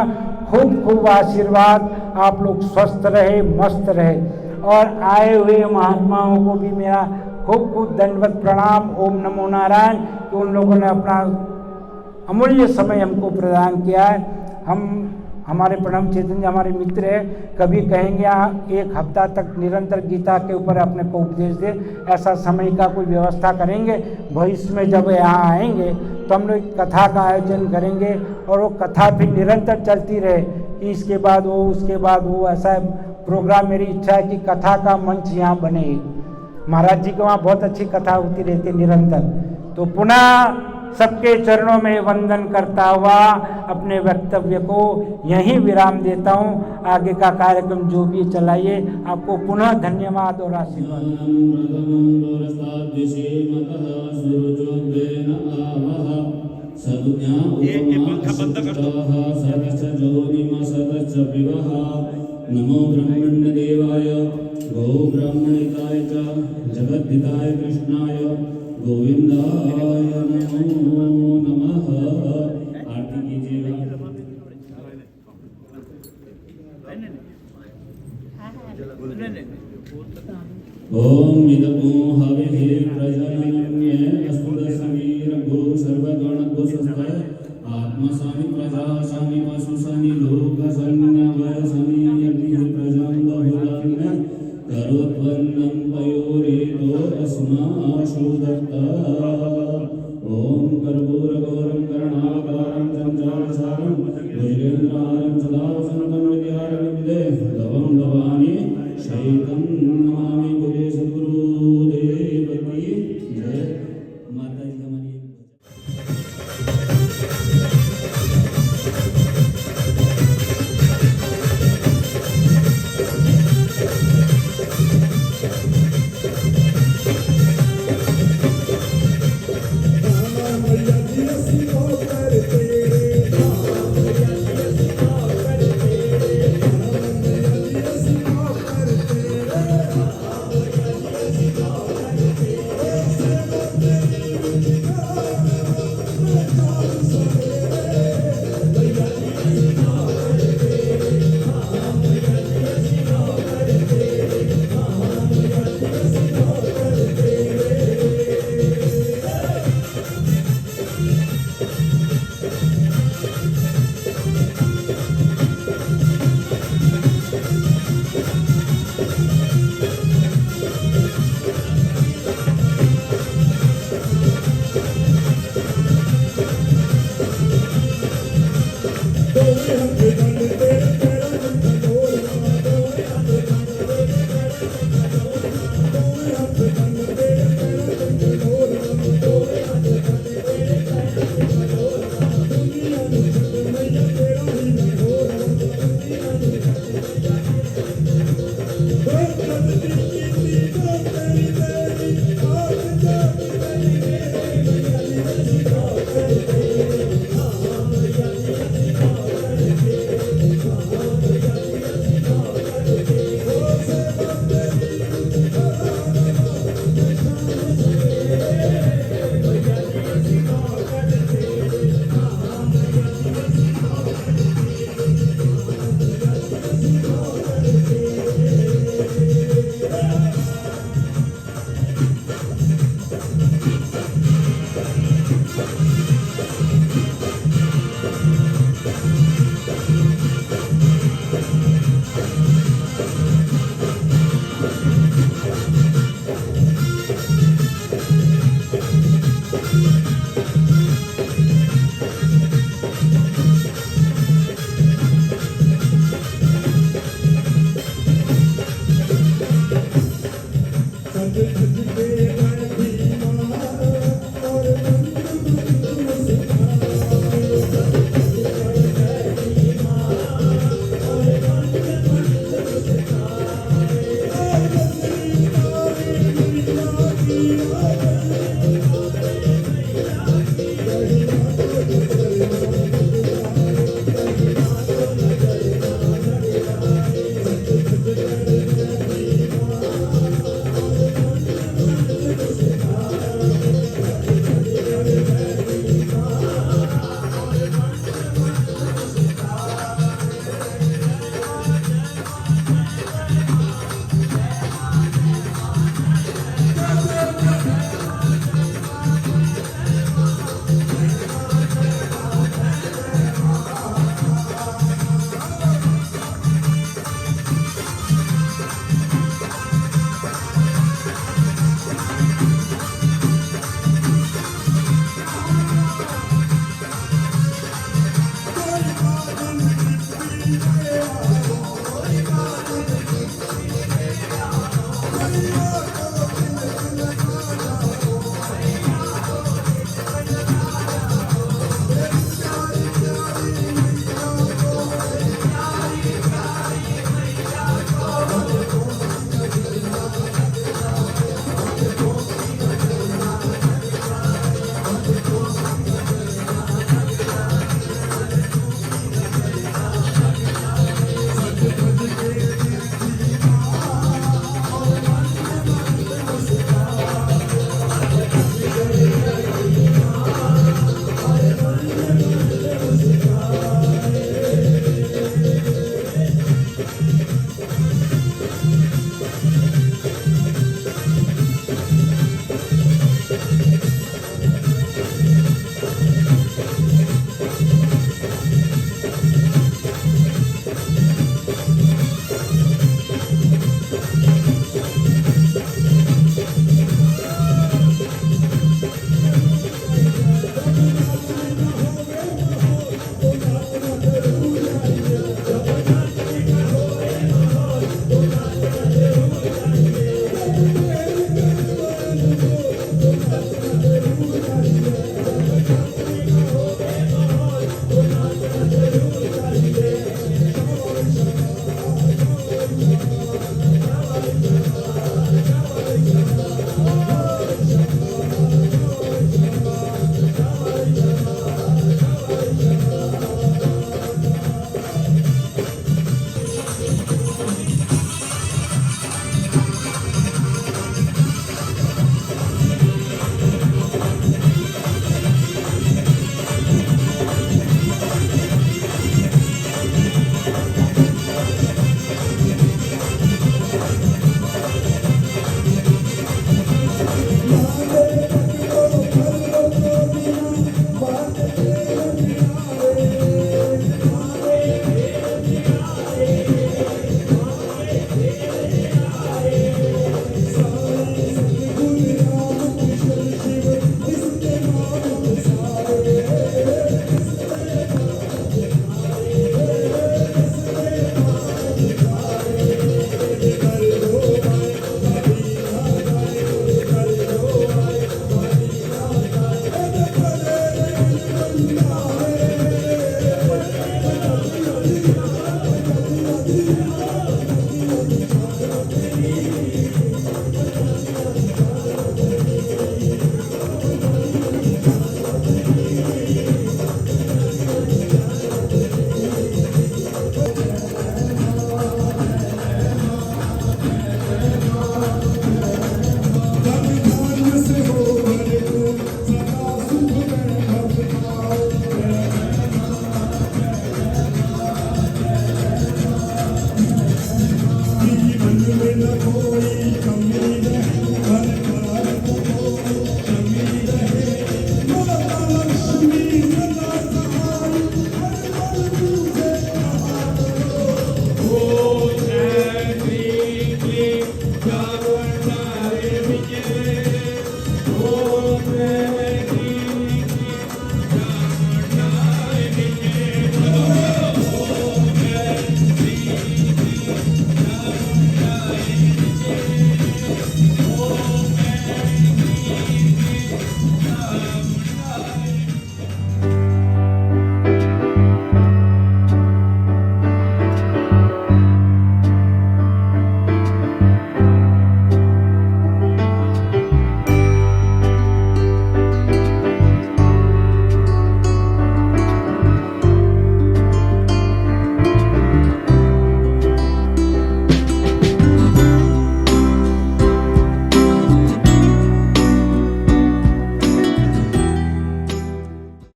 J: खूब खूब आशीर्वाद, आप लोग स्वस्थ रहे, मस्त रहे। और आए हुए महात्माओं को भी मेरा खूब खूब दंडवत प्रणाम। ओम नमो नारायण, कि उन लोगों ने अपना अमूल्य समय हमको प्रदान किया है। हमारे प्रणव चेतन जी हमारे मित्र है, कभी कहेंगे यहाँ 1 हफ्ता तक निरंतर गीता के ऊपर अपने को उपदेश दे, ऐसा समय का कोई व्यवस्था करेंगे। भविष्य में जब यहाँ आएंगे तो हम लोग कथा का आयोजन करेंगे और वो कथा भी निरंतर चलती रहे, कि इसके बाद वो, उसके बाद वो, ऐसा प्रोग्राम। मेरी इच्छा है कि कथा का मंच यहाँ बने। महाराज जी के वहाँ बहुत अच्छी कथा होती रहती है निरंतर। तो पुनः सबके चरणों में वंदन करता हुआ अपने वक्तव्य को यहीं विराम देता हूँ। आगे का कार्यक्रम जो भी चलाइए, आपको पुनः धन्यवाद और आशीर्वाद।
K: नमो ब्रह्मण्य देवाय गो ब्रह्मणिताय च जगद्धिताय कृष्णाय गोविंदाय नमो नमः। आरती कीजिएगा। ओम इदमो हविः प्रजानन्ये अस्मदसमीर भू सर्वगण भूषस्थ आत्मसानि प्रजा सानि वसु सानि लोक सन्नवय सानि यज्ञ प्रजा बहुलान्य करोत्वन्नं पयोरेतो अस्माशु दत्ता। ओम कर्पूरगौरं करुणावतारं चञ्चलचारं भुजगेन्द्रहारं सदा वसन्तं विद्यारविन्दे लवं लवानि शैतं नमामि। बोले सद्गुरुदेव की जय। माता जी।